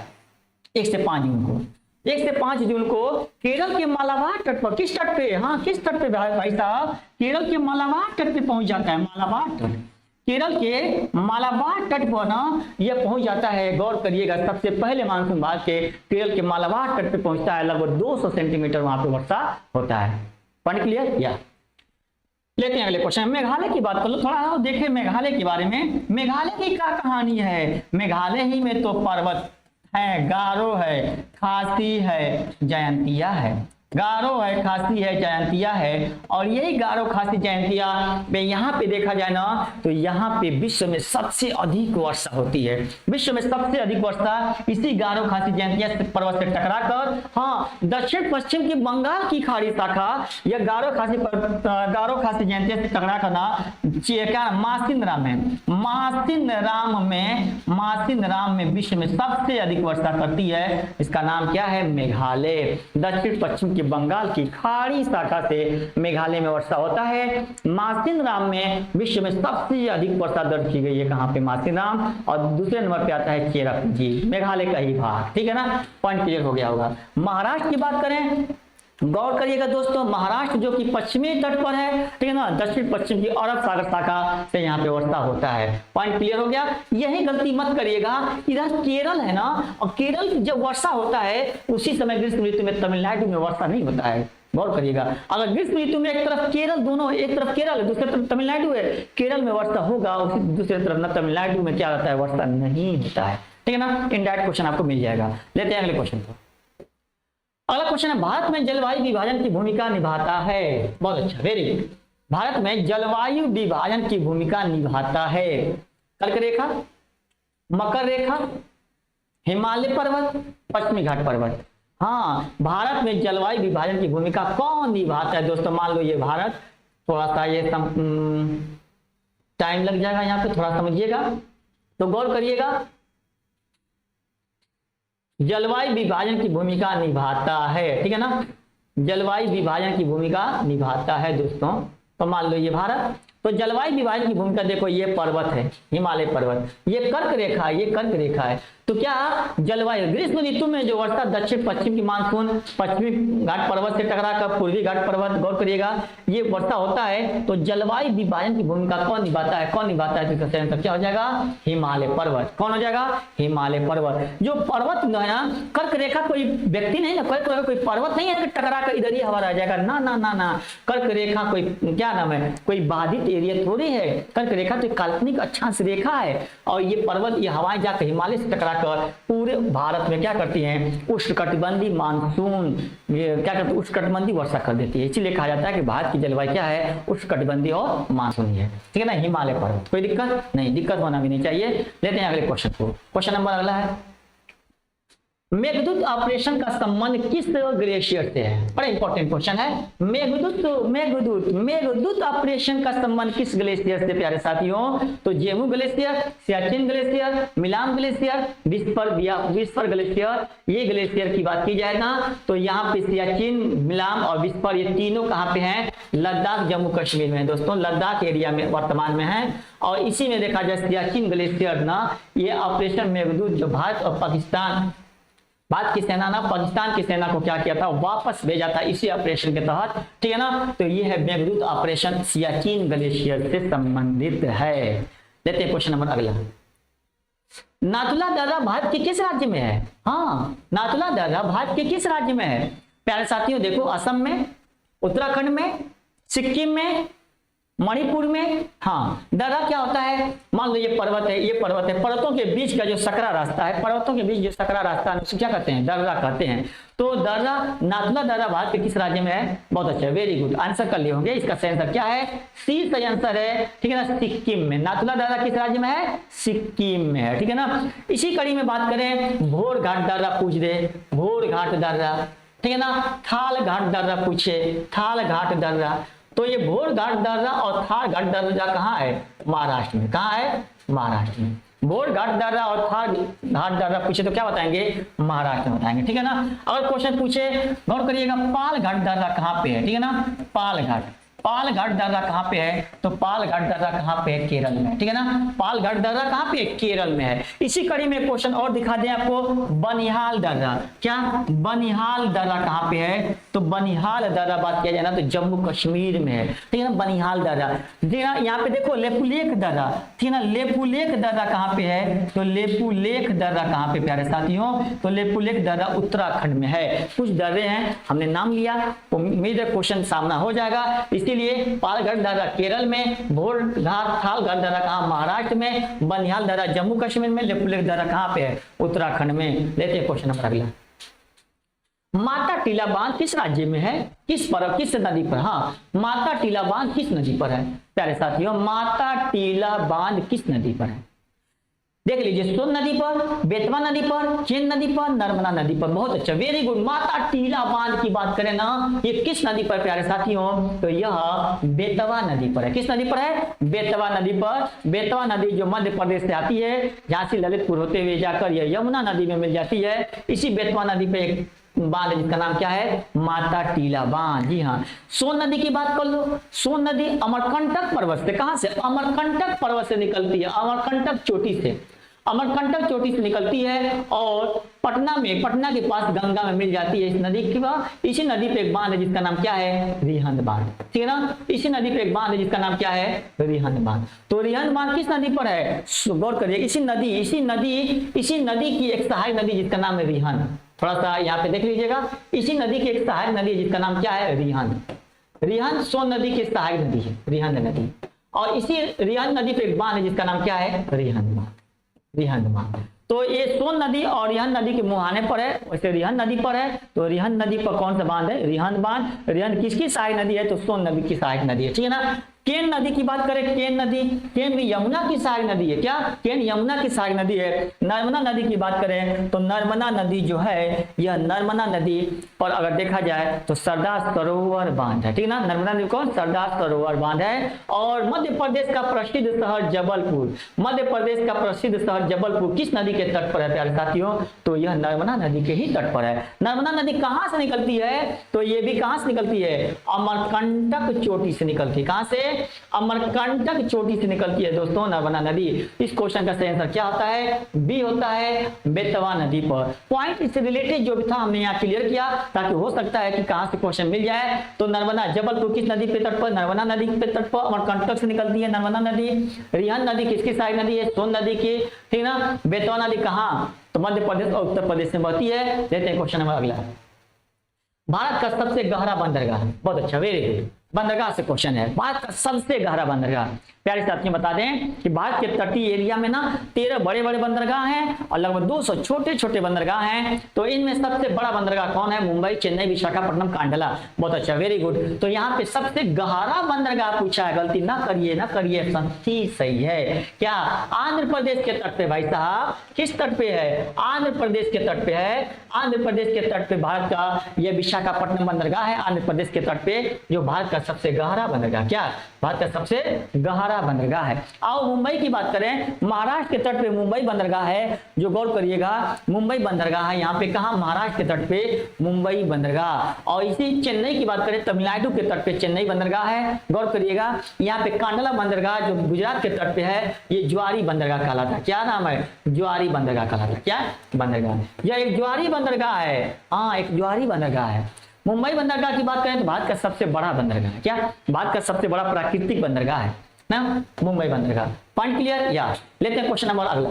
1 से 5 जून को, 1 से 5 जून को केरल के मालाबार तट पर, किस तट पे? हाँ, किस तट पे भाई साहब? केरल के मालाबार तट पे पहुंच जाता है। मालाबार तट, केरल के मालाबार तट पर ना यह पहुंच जाता है। गौर करिएगा, सबसे पहले मानसून भारत के केरल के मालाबार तट पे पहुंचता है। लगभग 200 सेंटीमीटर वहां पे वर्षा होता है। Point clear? या लेते हैं अगले क्वेश्चन। मेघालय की बात कर लो थोड़ा, देखें मेघालय के बारे में। मेघालय की क्या कहानी है? मेघालय ही में तो पर्वत है, गारो है, खासी है, जयंतिया है। गारो है, खासी है, जयंतिया है। और यही गारो, खासी, जयंतिया में यहाँ पे देखा जाए ना, तो यहाँ पे विश्व में सबसे अधिक वर्षा होती है। विश्व में सबसे अधिक वर्षा इसी गारो, खासी, जयंतिया पर्वत से टकराकर, हाँ, दक्षिण पश्चिम की बंगाल की खाड़ी शाखा यह गारो, खासी, जयंतिया से टकरा कर ना क्या मासिन राम में विश्व में सबसे अधिक वर्षा करती है। इसका नाम क्या है? मेघालय। दक्षिण पश्चिम बंगाल की खाड़ी शाखा से मेघालय में वर्षा होता है। मासिन राम में विश्व में सबसे अधिक वर्षा दर्ज की गई है। कहां पे? मासिन राम। और दूसरे नंबर पे आता है चेरापूंजी, मेघालय का ही भाग, ठीक है ना। पॉइंट क्लियर हो गया होगा। महाराष्ट्र की बात करें, गौर करिएगा दोस्तों, महाराष्ट्र जो कि पश्चिमी तट पर है, ठीक है ना, दक्षिण पश्चिम की अरब सागर शाखा से यहाँ पे वर्षा होता है। पॉइंट क्लियर हो गया। यही गलती मत करिएगा, इधर केरल है ना, और केरल जब वर्षा होता है उसी समय ग्रीष्म ऋतु में तमिलनाडु में वर्षा नहीं होता है। गौर करिएगा, अगर ग्रीष्म ऋतु में एक तरफ केरल, दोनों, एक तरफ केरल है, दूसरी तरफ तमिलनाडु है, केरल में वर्षा होगा, उसी दूसरी तरफ ना तमिलनाडु में क्या होता है? वर्षा नहीं होता है, ठीक है ना। इनडायरेक्ट क्वेश्चन आपको मिल जाएगा। लेते हैं अगले क्वेश्चन को। अगला क्वेश्चन है, भारत में जलवायु विभाजन की भूमिका निभाता है। बहुत अच्छा, वेरी गुड। भारत में जलवायु विभाजन की भूमिका निभाता है। कर्क रेखा, मकर रेखा, हिमालय पर्वत, पश्चिमी घाट पर्वत। हाँ, भारत में जलवायु विभाजन की भूमिका कौन निभाता है दोस्तों? मान लो ये भारत, थोड़ा सा ये टाइम लग जाएगा यहाँ पे, थोड़ा समझिएगा तो गौर करिएगा। जलवायु विभाजन की भूमिका निभाता है, ठीक है ना। जलवायु विभाजन की भूमिका निभाता है दोस्तों। तो मान लो ये भारत, तो जलवायु विभाजन की भूमिका देखो, ये पर्वत है, हिमालय पर्वत, ये कर्क रेखा है, ये कर्क रेखा है। तो क्या जलवायु ग्रीष्म ऋतु में जो वर्षा दक्षिण पश्चिम की मानसून पश्चिमी घाट पर्वत से टकराकर पूर्वी घाट पर्वत, गौर करिएगा, ये वर्षा होता है। तो जलवायु विभाजन की भूमिका कौन निभाता है? तो इसका आंसर क्या हो जाएगा? हिमालय पर्वत। कौन हो जाएगा? हिमालय पर्वत। जो पर्वत है ना, कर्क रेखा कोई व्यक्ति नहीं ना, कर्क रेखा कोई पर्वत नहीं है टकरा कर इधर ही हवा रह जाएगा, ना ना ना ना। कर्क रेखा कोई क्या नाम है, कोई बाधित एरिया थोड़ी है। कर्क रेखा तो काल्पनिक अक्षांश रेखा है, और ये पर्वत, ये हवाएं जाकर हिमालय से टकरा पूरे भारत में क्या करती हैं? उष्णकटिबंधीय मानसून, ये क्या करती है? उष्णकटिबंधीय वर्षा कर देती है। इसीलिए कहा जाता है कि भारत की जलवायु क्या है? उष्णकटिबंधीय और मानसूनी है, ठीक है ना। हिमालय पर्वत, कोई दिक्कत नहीं, दिक्कत होना भी नहीं चाहिए। लेते हैं अगले क्वेश्चन को। क्वेश्चन नंबर अगला है, मेघदूत ऑपरेशन का संबंध किस ग्लेशियर से है? बड़ा इंपॉर्टेंट क्वेश्चन है। मेघदूत ऑपरेशन का संबंध किस ग्लेशियर से प्यारे साथियों? तो Zemu glacier, Siachen glacier, Milam glacier, whisper glacier. ये ग्लेशियर की बात की जाए ना तो यहाँ पे सियाचिन, मिलाम और विस्पर ये तीनों कहाँ पे हैं? लद्दाख जम्मू कश्मीर में दोस्तों, लद्दाख एरिया में वर्तमान में है। और इसी में देखा जाए सियाचिन ग्लेशियर ना, ये ऑपरेशन मेघदूत जो भारत और पाकिस्तान, भारत की सेना ना पाकिस्तान की सेना को क्या किया था? वापस भेजा था इसी ऑपरेशन के तहत, ठीक है ना। तो ये है मेघदूत ऑपरेशन सियाचिन ग्लेशियर से संबंधित है। लेते हैं क्वेश्चन नंबर अगला। नाथुला दर्रा भारत के किस राज्य में है? हाँ, नाथुला दर्रा भारत के किस राज्य में है? प्यारे साथियों देखो, असम में, उत्तराखंड में, सिक्किम में, मणिपुर में। हाँ, दर्रा क्या होता है? मान लो ये पर्वत है, ये पर्वत है, पर्वतों के बीच का जो सकरा रास्ता है, पर्वतों के बीच जो सकरा रास्ता है उसे क्या कहते हैं? दर्रा कहते हैं। तो दर्रा, नाथुला दर्रा भारत के किस राज्य में है? बहुत अच्छा, वेरी गुड, आंसर कर लिए होंगे। इसका सही आंसर क्या है? सी सही आंसर है, ठीक है ना, सिक्किम में। नाथुला दर्रा किस राज्य में है? सिक्किम में है, ठीक है ना। इसी कड़ी में बात करें, भोर घाट दर्रा पूछ दे, भोर घाट दर्रा, ठीक है ना। थाल घाट दर्रा पूछे, थाल घाट दर्रा। तो ये भोर घाट दर्रा और थाल घाट दर्रा कहाँ है? महाराष्ट्र में। कहाँ है? महाराष्ट्र में। भोर घाट दर्रा और थाल घाट दर्रा पूछे तो क्या बताएंगे? महाराष्ट्र में बताएंगे, ठीक है ना। अगर क्वेश्चन पूछे, गौर करिएगा, पाल घाट दर्रा कहाँ पे है? ठीक है ना, पाल घाट दर्रा कहाँ पे है? तो पाल घाट दर्रा कहाँ पे है? केरल में, ठीक है ना। पाल घाट दर्रा कहाँ पे है? केरल में है। इसी कड़ी में क्वेश्चन और दिखा दें आपको, बनिहाल दर्रा। क्या? बनिहाल दर्रा कहाँ पे है? तो बनिहाल दर्रा बात किया जाए ना तो जम्मू कश्मीर में है, ठीक है ना, बनिहाल दर्रा। यहाँ पे देखो लेपुलेख दर्रा, ठीक है ना, लेपुलेख दर्रा कहाँ पे है? तो लेपुलेख दर्रा कहाँ पे प्यारे साथियों? तो लेपुलेख दर्रा उत्तराखंड में है। कुछ दर्रे हैं, हमने नाम लिया, उम्मीद है क्वेश्चन सामना हो जाएगा। इसीलिए पालघाट दर्रा केरल में, भोर घाट थाल घाट दर्रा कहाँ? महाराष्ट्र में, बनिहाल दर्रा जम्मू कश्मीर में, लेपुलेख दर्रा कहाँ पे है? उत्तराखंड में। लेते हैं क्वेश्चन नंबर अगला। माता टीला बांध किस राज्य में है? किस नदी पर? हाँ, माता टीला बांध किस नदी पर है प्यारे साथियों? माता टीला बांध किस नदी पर है? देख लीजिए, सोन नदी पर, बेतवा नदी पर, चेन नदी पर, नर्मदा नदी पर। बहुत अच्छा, वेरी गुड। माता टीला बांध की बात करें ना, ये किस नदी पर प्यारे साथियों? तो यह बेतवा नदी पर है। किस नदी पर है? बेतवा नदी पर। बेतवा नदी जो मध्य प्रदेश से आती है, झांसी ललितपुर होते हुए जाकर यह यमुना नदी में मिल जाती है। इसी बेतवा नदी पे एक बांध जिसका नाम क्या है? माता टीला बांध। जी हाँ। सोन नदी की बात कर लो, सोन नदी अमरकंटक पर्वत से, कहां से? अमरकंटक पर्वत से निकलती है, अमरकंटक चोटी से, अमरकंटक चोटी से निकलती है और पटना में, पटना के पास गंगा में मिल जाती है इस नदी की। इसी नदी पे एक बांध है जिसका नाम क्या है? रिहंद बांध, ठीक है ना। इसी नदी पे एक बांध है जिसका नाम क्या है? रिहंद बांध। तो रिहंद बांध किस नदी पर है? गौर करिए, इसी नदी की एक सहायक नदी जिसका नाम है रिहंद। थोड़ा सा यहाँ पे देख लीजिएगा, इसी नदी की एक सहायक नदी जिसका नाम क्या है? रिहंद। रिहंद सोन नदी की सहायक नदी है, रिहंद नदी। और इसी रिहंद नदी पे एक बांध है जिसका नाम क्या है? रिहंद बांध, रिहंद बांध। तो ये सोन नदी और रिहंद नदी के मुहाने पर है, वैसे रिहंद नदी पर है। तो रिहंद नदी पर कौन सा बांध है? रिहंद बांध। रिहंद किसकी सहायक नदी है? तो सोन नदी की सहायक नदी है, ठीक है ना। केन नदी की बात करें, केन नदी, केन भी यमुना की सहायक नदी है। क्या? केन यमुना की सहायक नदी है। नर्मदा नदी की बात करें तो नर्मदा नदी जो है, यह नर्मदा नदी पर अगर देखा जाए तो सरदार सरोवर बांध है, ठीक है ना। नर्मदा नदी कौन? सरदार सरोवर बांध है। और मध्य प्रदेश का प्रसिद्ध शहर जबलपुर, मध्य प्रदेश का प्रसिद्ध शहर जबलपुर किस नदी के तट पर है प्यारे साथियों? तो यह नर्मदा नदी के ही तट पर है। नर्मदा नदी कहां से निकलती है? तो ये भी कहां से निकलती है? अमरकंटक चोटी से निकलती है। कहां से? अमरकंटक चोटी से निकलती है दोस्तों नर्मदा नदी। इस क्वेश्चन का सही आंसर क्या होता है? बी होता है, बेतवा नदी पर। पॉइंट इससे रिलेटेड जो भी था हमने यहाँ क्लियर किया, ताकि हो सकता है कि कहां से क्वेश्चन मिल जाए। तो नर्मदा, जबलपुर किस नदी पे तट पर? नर्मदा नदी पे तट पर। अमरकंटक से निकलती है नर्मदा नदी। रिहंद नदी किसकी सहायक नदी है? सोन नदी की, ठीक ना। बेतवा नदी कहाँ? तो मध्य प्रदेश और उत्तर प्रदेश में बहती है। लेते हैं क्वेश्चन नंबर अगला। भारत का सबसे गहरा बंदरगाह, बहुत अच्छा, वेरी गुड। बंदरगाह से क्वेश्चन है, भारत का सबसे गहरा बंदरगाह। प्यारे साथियों बता दें कि भारत के तटीय एरिया में ना 13 बड़े बड़े बंदरगाह हैं और लगभग 200 छोटे छोटे बंदरगाह हैं। तो इनमें सबसे बड़ा बंदरगाह कौन है? मुंबई, चेन्नई, विशाखापट्टनम, कांडला। बहुत अच्छा, वेरी गुड। तो यहाँ पे सबसे गहरा बंदरगाह पूछा है, गलती ना करिए ना करिए, सही है। क्या? आंध्र प्रदेश के तट पे भाई साहब। किस तट पे है? आंध्र प्रदेश के तट पे है। आंध्र प्रदेश के तट पे भारत का यह विशाखापट्टनम बंदरगाह है, आंध्र प्रदेश के तट पे, जो भारत का सबसे गहरा बंदरगाह। क्या? भारत का सबसे गहरा बंदरगाह है। आओ मुंबई की बात करें, महाराष्ट्र के तट पे मुंबई बंदरगाह है, जो गौर करिएगा मुंबई बंदरगाह है यहाँ पे। कहा? महाराष्ट्र के तट पे मुंबई बंदरगाह। और इसी चेन्नई की बात करें, तमिलनाडु के तट पे चेन्नई बंदरगाह है, गौर करिएगा। यहाँ पे कांडला बंदरगाह जो गुजरात के तट पे है, ये ज्वारी बंदरगाह कहलाता है। क्या नाम है? ज्वारी बंदरगाह कहलाता है। क्या बंदरगाह? यह एक ज्वारी बंदरगाह है। हाँ, एक ज्वारी बंदरगाह है। मुंबई बंदरगाह की बात करें तो भारत का सबसे बड़ा बंदरगाह है। क्या? भारत का सबसे बड़ा प्राकृतिक बंदरगाह है ना मुंबई बंदरगाह। Point clear? या लेते हैं क्वेश्चन नंबर अगला।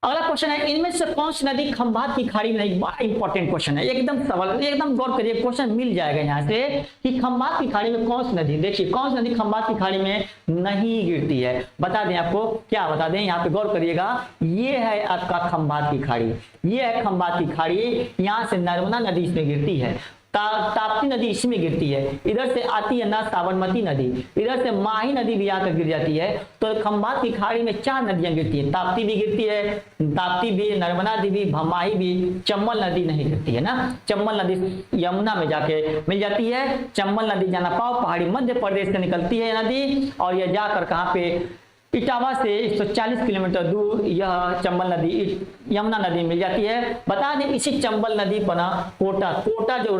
अगला क्वेश्चन है, इनमें से कौन सी नदी खंभात की खाड़ी में नहीं? बड़ा इंपॉर्टेंट क्वेश्चन है, एकदम सवाल, एकदम गौर करिए, क्वेश्चन मिल जाएगा यहाँ से कि खंभात की खाड़ी में कौन सी नदी, देखिए कौन सी नदी खंभात की खाड़ी में नहीं गिरती है? बता दें आपको, क्या बता दें? यहाँ पे गौर करिएगा, ये है आपका खंभात की खाड़ी, ये है खंभात की खाड़ी। यहाँ से नर्मदा नदी इसमें गिरती है, ताप्ती नदी इसमें गिरती है, इधर से आती है ना साबरमती नदी, इधर से माही नदी भी आकर गिर जाती है। तो खंभात की खाड़ी में 4 नदियां गिरती है, ताप्ती भी गिरती है, ताप्ती भी, नर्मदा नदी भी, माही भी। चंबल नदी नहीं गिरती है ना, चंबल नदी यमुना में जाके मिल जाती है। चंबल नदी जाना पाओ पहाड़ी मध्य प्रदेश से निकलती है नदी, और यह जाकर कहाँ पे? इटावा से 140 किलोमीटर दूर यह चंबल नदी, यमुना नदी मिल जाती है। बता दें इसी चंबल नदी पर ना कोटा जो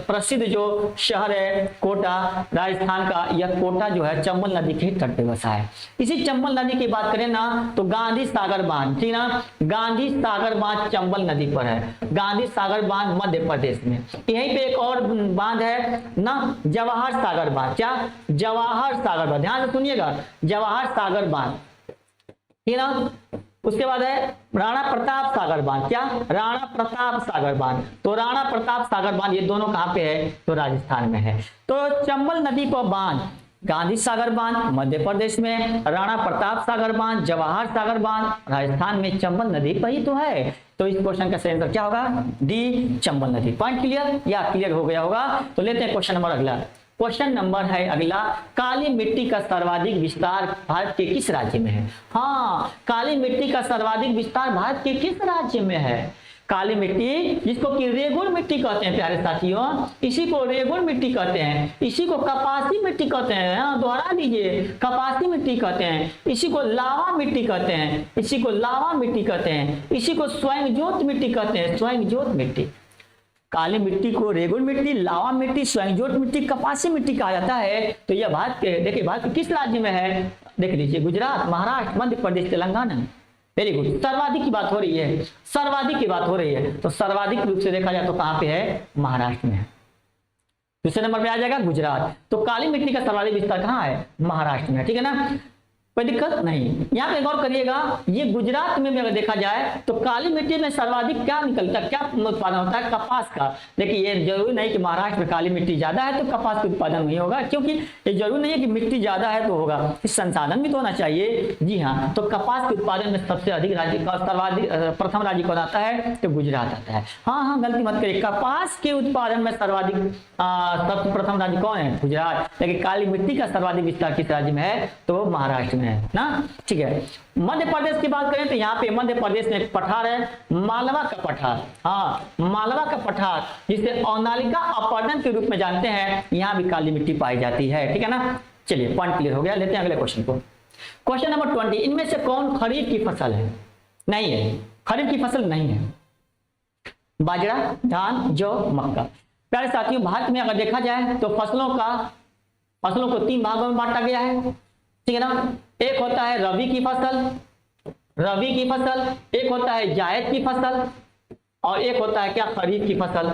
प्रसिद्ध जो शहर है कोटा राजस्थान का, यह कोटा जो है चंबल नदी के तट पे बसा है। इसी चंबल नदी की बात करें ना तो गांधी सागर बांध, ठीक ना, गांधी सागर बांध चंबल नदी पर है। गांधी सागर बांध मध्य प्रदेश में। यहीं पे एक और बांध है ना, जवाहर सागर बांध। क्या? जवाहर सागर बांध, ध्यान से सुनिएगा, जवाहर सागर बांध, ठीक ना। उसके बाद है राणा प्रताप सागर बांध। क्या? राणा प्रताप सागर बांध। तो राणा प्रताप सागर बांध ये दोनों कहां पे है? तो राजस्थान में है। तो चंबल नदी पर बांध, गांधी सागर बांध मध्य प्रदेश में, राणा प्रताप सागर बांध, जवाहर सागर बांध राजस्थान में, चंबल नदी पर ही तो है। तो इस क्वेश्चन का सही आंसर क्या होगा? डी, चंबल नदी। Point clear? या क्लियर हो गया होगा। तो लेते हैं क्वेश्चन नंबर अगला। क्वेश्चन नंबर है अगला, काली मिट्टी का सर्वाधिक विस्तार भारत के किस राज्य में है? हाँ, काली मिट्टी का सर्वाधिक विस्तार भारत के किस राज्य में है? काली मिट्टी, जिसको कि रेगुड़ मिट्टी कहते हैं प्यारे साथियों, इसी को रेगुड़ मिट्टी कहते हैं, इसी को कपासी मिट्टी कहते हैं। हाँ, दोहरा दीजिए, कपासी मिट्टी कहते हैं, इसी को लावा मिट्टी कहते हैं, इसी को लावा मिट्टी कहते हैं, इसी को स्वयं ज्योत मिट्टी कहते हैं, स्वयं ज्योत मिट्टी। काली मिट्टी को रेगुड़ मिट्टी, लावा मिट्टी, स्वयं ज्योत मिट्टी, कपासी मिट्टी कहा जाता है। तो यह भारत के, देखिए भारत के किस राज्य में है? देख लीजिए, गुजरात, महाराष्ट्र, मध्य प्रदेश, तेलंगाना। Very good. सर्वाधिक की बात हो रही है, सर्वाधिक की बात हो रही है, तो सर्वाधिक रूप से देखा जाए तो कहां पे है? महाराष्ट्र में है। दूसरे नंबर पे आ जाएगा गुजरात। तो काली मिट्टी का सर्वाधिक विस्तार कहां है? महाराष्ट्र में, ठीक है ना, कोई दिक्कत नहीं। यहाँ पे गौर करिएगा, ये गुजरात में भी अगर देखा जाए तो काली मिट्टी में सर्वाधिक क्या निकलता है, क्या उत्पादन होता है? कपास का। देखिए ये जरूरी नहीं कि महाराष्ट्र में काली मिट्टी ज्यादा है तो कपास का उत्पादन नहीं होगा, क्योंकि ये जरूरी नहीं है कि मिट्टी ज्यादा है तो होगा, इस संसाधन भी तो होना चाहिए। जी हाँ, तो कपास के उत्पादन में सबसे अधिक राज्य का सर्वाधिक प्रथम राज्य कौन आता है? तो गुजरात आता है। हाँ, गलती मत करिए, कपास के उत्पादन में सर्वाधिक सबसे प्रथम राज्य कौन है? गुजरात। लेकिन काली मिट्टी का सर्वाधिक विस्तार किस राज्य में है? तो महाराष्ट्र में है ना, ठीक है। मध्य प्रदेश की बात करें तो यहाँ पे मध्य प्रदेश में एक पठार है, मालवा का पठार। हाँ, मालवा का पठार, जिसे औनालिका अपरदन के रूप में जानते हैं, यहाँ भी काली मिट्टी पाई जाती है, ठीक है ना। चलिए, पॉइंट क्लियर हो गया। लेते हैं अगले क्वेश्चन को। क्वेश्चन नंबर 20, इनमें से कौन खरीफ की फसल है? नहीं है, खरीफ की फसल नहीं है। बाजरा, धान, जौ, मक्का। प्यारे साथियों, भारत में अगर देखा जाए तो फसलों को 3 भागों में बांटा गया है, ठीक है ना। एक होता है रबी की फसल, एक होता है जायद की फसल, और एक होता है क्या? खरीफ की फसल।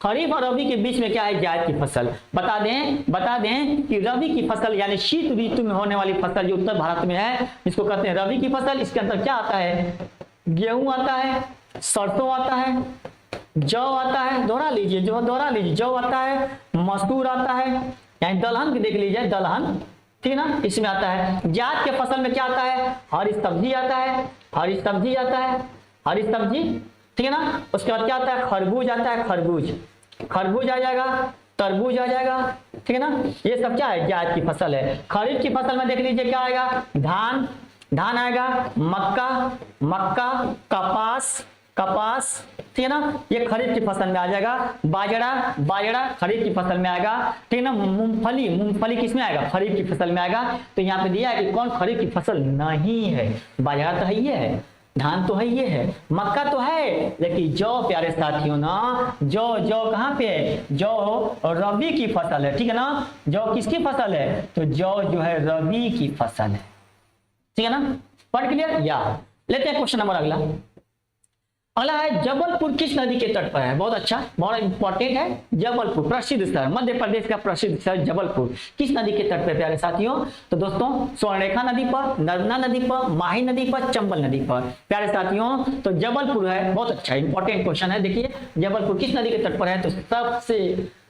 खरीफ और रबी के बीच में क्या है? जायद की फसल। बता दें कि रबी की फसल यानी शीत ऋतु में होने वाली फसल जो उत्तर भारत में है, जिसको कहते हैं रबी की फसल, इसके अंदर क्या आता है? गेहूं आता है, सरसों आता है, जौ आता है, दोहरा लीजिए, जो दोहरा लीजिए, जौ आता है, मसूर आता है, यानी दलहन देख लीजिए, दलहन, ठीक ना, इसमें आता है। जात के फसल में क्या आता है? हरी सब्जी आता है, हरी सब्जी आता है, हरी सब्जी, ठीक है ना। उसके बाद क्या आता है? खरबूज आता है, खरबूज, खरबूज आ जाएगा, तरबूज आ जाएगा, ठीक है ना। ये सब क्या है? जायद की फसल है। खरीफ की फसल में देख लीजिए क्या आएगा? धान, धान आएगा, मक्का, मक्का, कपास, कपास, ठीक है ना, ये खरीफ की फसल में आ जाएगा। बाजरा, बाजरा खरीफ की फसल में आएगा, ठीक है ना। मूंगफली, मूंगफली किस में आएगा? खरीफ की फसल में आएगा। तो यहाँ पे दिया है कि कौन खरीफ की फसल नहीं है? बाजरा तो है, ये है, धान तो है, ये है, मक्का तो है, लेकिन जौ प्यारे साथियों ना, जौ, जौ कहाँ पे है? जौ रबी की फसल है, ठीक है ना। जौ किसकी फसल है? तो जौ जो है रबी की फसल है, ठीक है ना। पढ़ क्लियर? या लेते हैं क्वेश्चन नंबर अगला। अगला है जबलपुर किस नदी के तट पर है? बहुत अच्छा, बहुत इंपॉर्टेंट है। जबलपुर प्रसिद्ध शहर, मध्य प्रदेश का प्रसिद्ध शहर जबलपुर किस नदी के तट पर प्यारे साथियों? तो दोस्तों स्वर्णरेखा नदी पर, नर्मदा नदी पर, माही नदी पर, चंबल नदी पर प्यारे साथियों। तो जबलपुर है, बहुत अच्छा इंपॉर्टेंट क्वेश्चन है। देखिए जबलपुर किस नदी के तट पर है? तो सबसे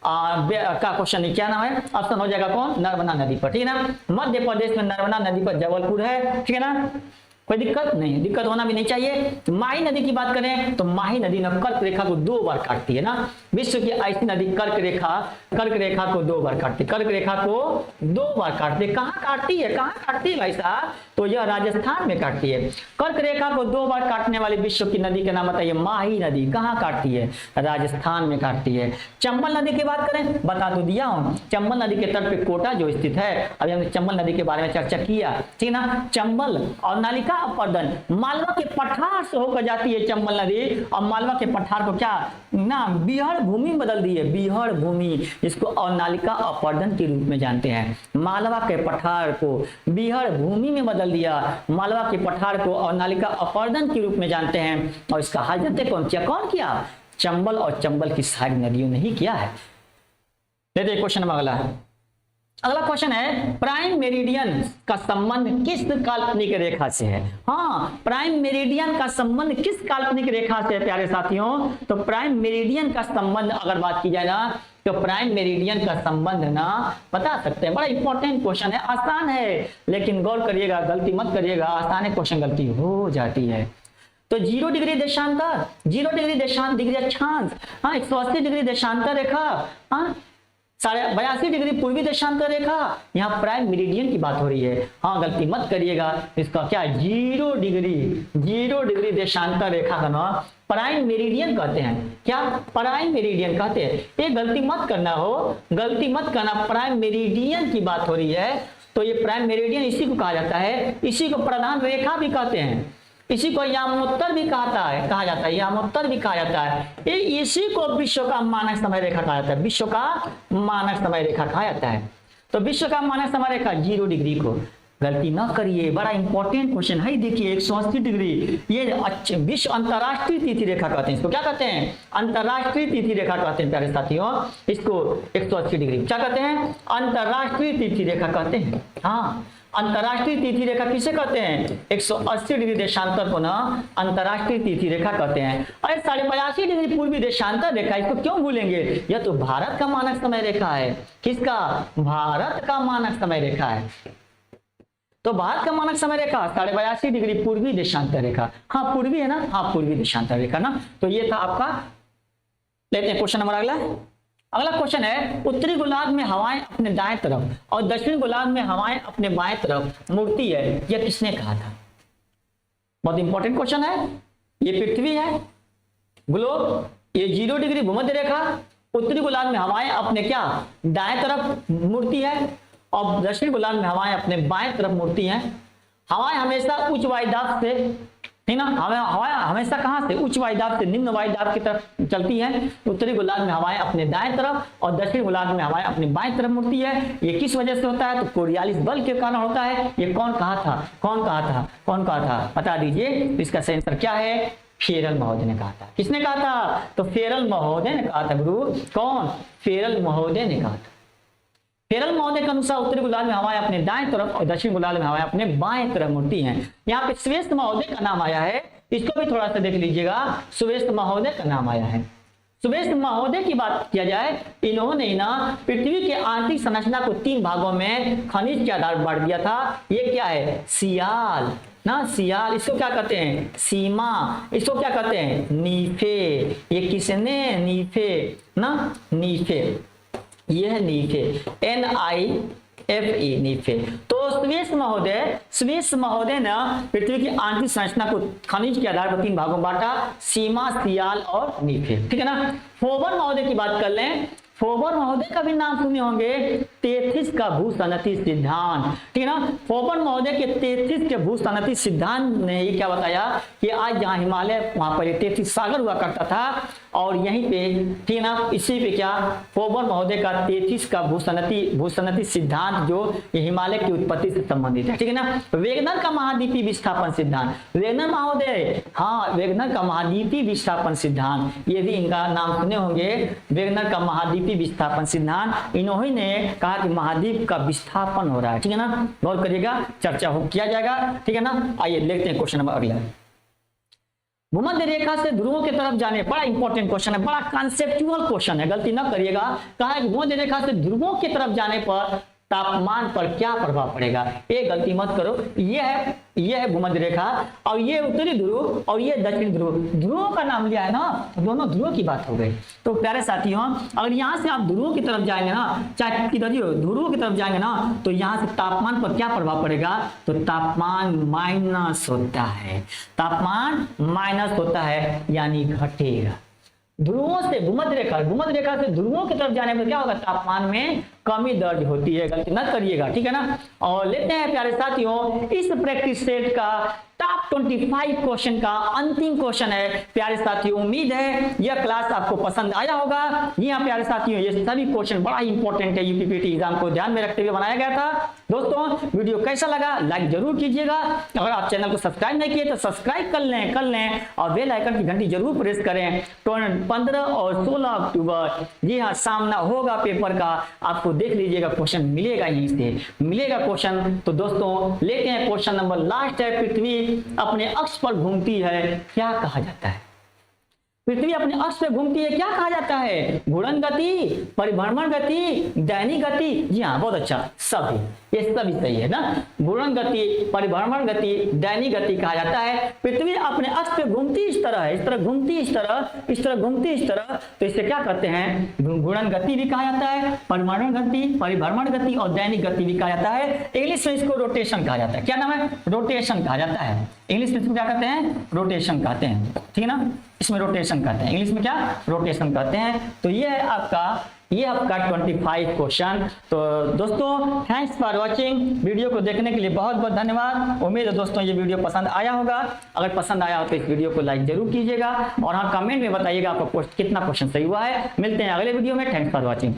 का क्वेश्चन क्या नाम है? ऑप्शन हो जाएगा कौन? नर्मदा नदी पर, ठीक है ना। मध्य प्रदेश में नर्मदा नदी पर जबलपुर है, ठीक है ना। कोई दिक्कत नहीं, दिक्कत होना भी नहीं चाहिए। माही नदी की बात करें तो माही नदी ना कर्क रेखा को 2 बार काटती है ना। विश्व की ऐसी नदी कर्क रेखा को 2 बार काटती है, कर्क रेखा को 2 बार काटती है। कहाँ काटती है? कहाँ काटती है भाई साहब? तो यह राजस्थान में काटती है। कर्क रेखा को 2 बार काटने वाली विश्व की नदी का नाम बताइए? माही नदी। कहाँ काटती है? राजस्थान में काटती है। चंबल नदी की बात करें, बता तो दिया हूं, चंबल नदी के तट पे कोटा जो स्थित है, अभी हमने चंबल नदी के बारे में चर्चा किया, ठीक ना। चंबल और नालिका अपर्दन मालवा के पठार से होकर जाती है चंबल नदी, और मालवा के पठार को क्या ना बीहड़ भूमि बदल दी है, बीहड़ भूमि, इसको और नालिका अपर्दन के रूप में जानते हैं। मालवा के पठार को बीहड़ भूमि में बदल दिया, मालवा के पठार को और नालिका अपर्दन के रूप में जानते हैं। और इसका हल जानते कौन किया? चंबल और चंबल की सारी नदियों ने ही किया है। लेते क्वेश्चन नंबर अगला है। अगला क्वेश्चन है प्राइम मेरिडियन का संबंध किस काल्पनिक रेखा से है? हाँ, प्राइम मेरिडियन का संबंध किस काल्पनिक रेखा से है प्यारे साथियों? तो प्राइम मेरिडियन का संबंध अगर बात की जाए ना, तो प्राइम मेरिडियन का संबंध ना बता सकते हैं। बड़ा इंपॉर्टेंट क्वेश्चन है, आसान है, लेकिन गौर करिएगा, गलती मत करिएगा, आसान है क्वेश्चन, गलती हो जाती है। तो 0 डिग्री देशांतर, 0 डिग्री डिग्री अक्षांश, हाँ 180 डिग्री देशांतर रेखा, हाँ 82 डिग्री पूर्वी देशांतर रेखा, यहाँ प्राइम मेरिडियन की बात हो रही है। हाँ गलती मत करिएगा, इसका क्या 0 डिग्री देशांतर रेखा का नाम प्राइम मेरिडियन कहते हैं। क्या? प्राइम मेरिडियन कहते हैं। ये गलती मत करना हो, गलती मत करना, प्राइम मेरिडियन की बात हो रही है। तो ये प्राइम मेरिडियन इसी को कहा जाता है, इसी को प्रधान रेखा भी कहते हैं, इसी को यामोत्तर भी कहा जाता है, यामोत्तर भी कहा जाता है। इसी को विश्व का मानक समय रेखा कहा जाता है, विश्व का मानक समय रेखा कहा जाता है। तो विश्व का मानक समय रेखा 0 डिग्री को, गलती ना करिए, बड़ा इंपॉर्टेंट क्वेश्चन है। देखिए 180 डिग्री, ये अच्छे विश्व अंतरराष्ट्रीय तिथि रेखा कहते हैं, इसको क्या कहते हैं? अंतरराष्ट्रीय तिथि रेखा कहते हैं प्यारे साथियों। इसको 180 डिग्री क्या कहते हैं? अंतरराष्ट्रीय तिथि रेखा कहते हैं। हाँ, अंतरराष्ट्रीय तिथि रेखा किसे कहते हैं? 180 डिग्री देशांतर को ना अंतरराष्ट्रीय तिथि रेखा कहते हैं। अरे 85 डिग्री पूर्वी देशांतर रेखा, इसको क्यों भूलेंगे? यह तो भारत का मानक समय रेखा है। किसका? भारत का मानक समय रेखा है। तो भारत का मानक समय रेखा 82 डिग्री पूर्वी देशांतर रेखा, हाँ पूर्वी है ना, हाँ पूर्वी देशांतर रेखा ना। तो ये था आपका। लेते हैं क्वेश्चन नंबर अगला। अगला क्वेश्चन है उत्तरी गोलार्ध में हवाएं अपने दाएं तरफ और दक्षिणी गोलार्ध में हवाएं अपने बाएं तरफ मुड़ती है, यह किसने कहा था? बहुत इंपॉर्टेंट क्वेश्चन है। ये पृथ्वी है, ग्लोब, ये 0 डिग्री भूमध्य रेखा, उत्तरी गोलार्ध में हवाएं अपने क्या दाएं तरफ मुड़ती है और दक्षिणी गोलार्ध में हवाएं अपने बाएं तरफ मुड़ती हैं। हवाएं हमेशा उच्च वायुदाब से, ठीक ना, हवाएं हमेशा कहां से? उच्च वायुदाब से निम्न वायुदाब की तरफ चलती हैं। उत्तरी गोलार्ध में हवाएं अपने दाएं तरफ और दक्षिणी गोलार्ध में हवाएं अपने बाएं तरफ मुड़ती है। ये किस वजह से होता है? तो कोरियालिस बल के कारण होता है। ये कौन कहा था? बता दीजिए। इसका सही आंसर क्या है? फेरल महोदय ने कहा था। किसने कहा था? तो फेरल महोदय ने कहा था गुरु। कौन? फेरल महोदय ने कहा था। फेरल महोदय के अनुसार उत्तरी गोलार्ध में हवाएं अपने दाएं तरफ और दक्षिण गोलार्ध में हवाएं अपने बाएं तरफ मुड़ती हैं। यहाँ पे श्वेत महोदय का नाम आया है, इसको भी थोड़ा सा देख लीजिएगा। श्वेत महोदय का नाम आया है, सुरेश महोदय की बात किया जाए, इन्होंने ना पृथ्वी के आंतरिक संरचना को 3 भागों में खनिज के आधार पर बांट दिया था। ये क्या है? सियाल ना, सियाल। इसको क्या कहते हैं? सीमा। इसको क्या कहते हैं? नीफे। ये किसने? नीफे ना, नीफे। ये है नीफे, NIFE, नीफे। तो स्वेश महोदय ने पृथ्वी की आंतरिक संरचना को खनिज के आधार पर 3 भागों में बांटा, सीमा, सियाल और नीफे। ठीक है ना। फोबर महोदय की बात कर लें। फोबर महोदय का भी नाम सुने होंगे, तेथिस का भूसंहति सिद्धांत। ठीक है ना। फोबर महोदय के तेथिस के भूसंहति सिद्धांत ने ये क्या बताया कि आज जहां हिमालय, वहां पर तेथिस सागर हुआ करता था और यहीं पे, ठीक है ना, इसी पे क्या फोबर महोदय का तेथिस का भूसंहति सिद्धांत जो ये हिमालय की उत्पत्ति से संबंधित है। ठीक है ना। वेगनर का महाद्वीपीय विस्थापन सिद्धांत, वेगनर महोदय, हाँ, वेगनर का महाद्वीपीय विस्थापन सिद्धांत, ये भी इनका नाम सुने होंगे, वेगनर का महाद्वीपीय विस्थापन सिद्धांत। इन्होंने कहा कि महाद्वीप का विस्थापन हो रहा है। ठीक है ना। गौर करिएगा, चर्चा हो किया जाएगा। ठीक है ना। आइए देखते हैं क्वेश्चन नंबर अगला। भूमध्य रेखा से ध्रुवों की तरफ जाने, बड़ा इंपॉर्टेंट क्वेश्चन है, बड़ा कॉन्सेप्चुअल क्वेश्चन है, गलती ना करिएगा। कहा है कि भूमध्य रेखा से ध्रुवों की तरफ जाने पर तापमान पर क्या प्रभाव पड़ेगा? ये गलती मत करो। ये है भूमध्य रेखा और ये उत्तरी ध्रुव और ये दक्षिणी ध्रुव। ध्रुवों का नाम लिया है ना, दोनों ध्रुवों की बात हो गई। तो प्यारे साथियों, अगर यहाँ से आप ध्रुवों की तरफ जाएंगे ना, चाहे किधर ही हो, ध्रुवों की तरफ जाएंगे ना, तो यहाँ से तापमान पर क्या प्रभाव पड़ेगा? तो तापमान माइनस होता है, तापमान माइनस होता है, यानी घटेगा। ध्रुवों से भूमध्य रेखा से ध्रुवों की तरफ जाने पर क्या होगा? तापमान में कमी दर्ज होती है, गलती न करिएगा। ठीक है ना। और लेते हैं प्यारे साथियों इस प्रैक्टिस सेट का टॉप 25 क्वेश्चन का अंतिम क्वेश्चन है। प्यारे साथियों, उम्मीद है यह क्लास आपको पसंद आया होगा। जी हाँ प्यारे साथियों, ये सभी क्वेश्चन बड़ा इंपॉर्टेंट है, यूपीपीटी एग्जाम को ध्यान में रखते हुए बनाया गया था। दोस्तों, वीडियो कैसा लगा लाइक जरूर कीजिएगा। अगर आप चैनल को सब्सक्राइब नहीं किए तो सब्सक्राइब कर लें और बेल आइकन की घंटी जरूर प्रेस करें। 15 और 16 अक्टूबर, जी हाँ, सामना होगा पेपर का, आपको देख लीजिएगा, क्वेश्चन मिलेगा, यहीं से मिलेगा क्वेश्चन। तो दोस्तों लेते हैं क्वेश्चन नंबर लास्ट है, पृथ्वी अपने अक्ष पर घूमती है, क्या कहा जाता है? पृथ्वी अपने अक्ष पर घूमती है, क्या कहा जाता है? घूर्णन गति, परिभ्रमण गति, दैनिक गति। जी हाँ, बहुत अच्छा, सभी, ये सभी सही है ना। घूर्णन गति, परिभ्रमण गति, दैनिक गति कहा जाता है। पृथ्वी अपने अक्ष पे घूमती इस तरह है, इस तरह घूमती, इस तरह घूमती, इस तरह, तो इसे क्या कहते हैं? घूर्णन गति भी कहा जाता है, परिभ्रमण गति और दैनिक गति भी कहा जाता है। इंग्लिश में इसको रोटेशन कहा जाता है। क्या नाम है? रोटेशन कहा जाता है। इंग्लिश में इसको क्या कहते हैं? रोटेशन कहते हैं। ठीक है ना, इसमें रोटेशन कहते हैं, इंग्लिश में क्या? रोटेशन कहते हैं। तो ये है आपका 25 क्वेश्चन। तो दोस्तों थैंक्स फॉर वाचिंग, वीडियो को देखने के लिए बहुत बहुत धन्यवाद। उम्मीद है दोस्तों ये वीडियो पसंद आया होगा। अगर पसंद आया हो तो इस वीडियो को लाइक जरूर कीजिएगा और हाँ, कमेंट में बताइएगा आपका कितना क्वेश्चन सही हुआ है। मिलते हैं अगले वीडियो में। Thanks for watching.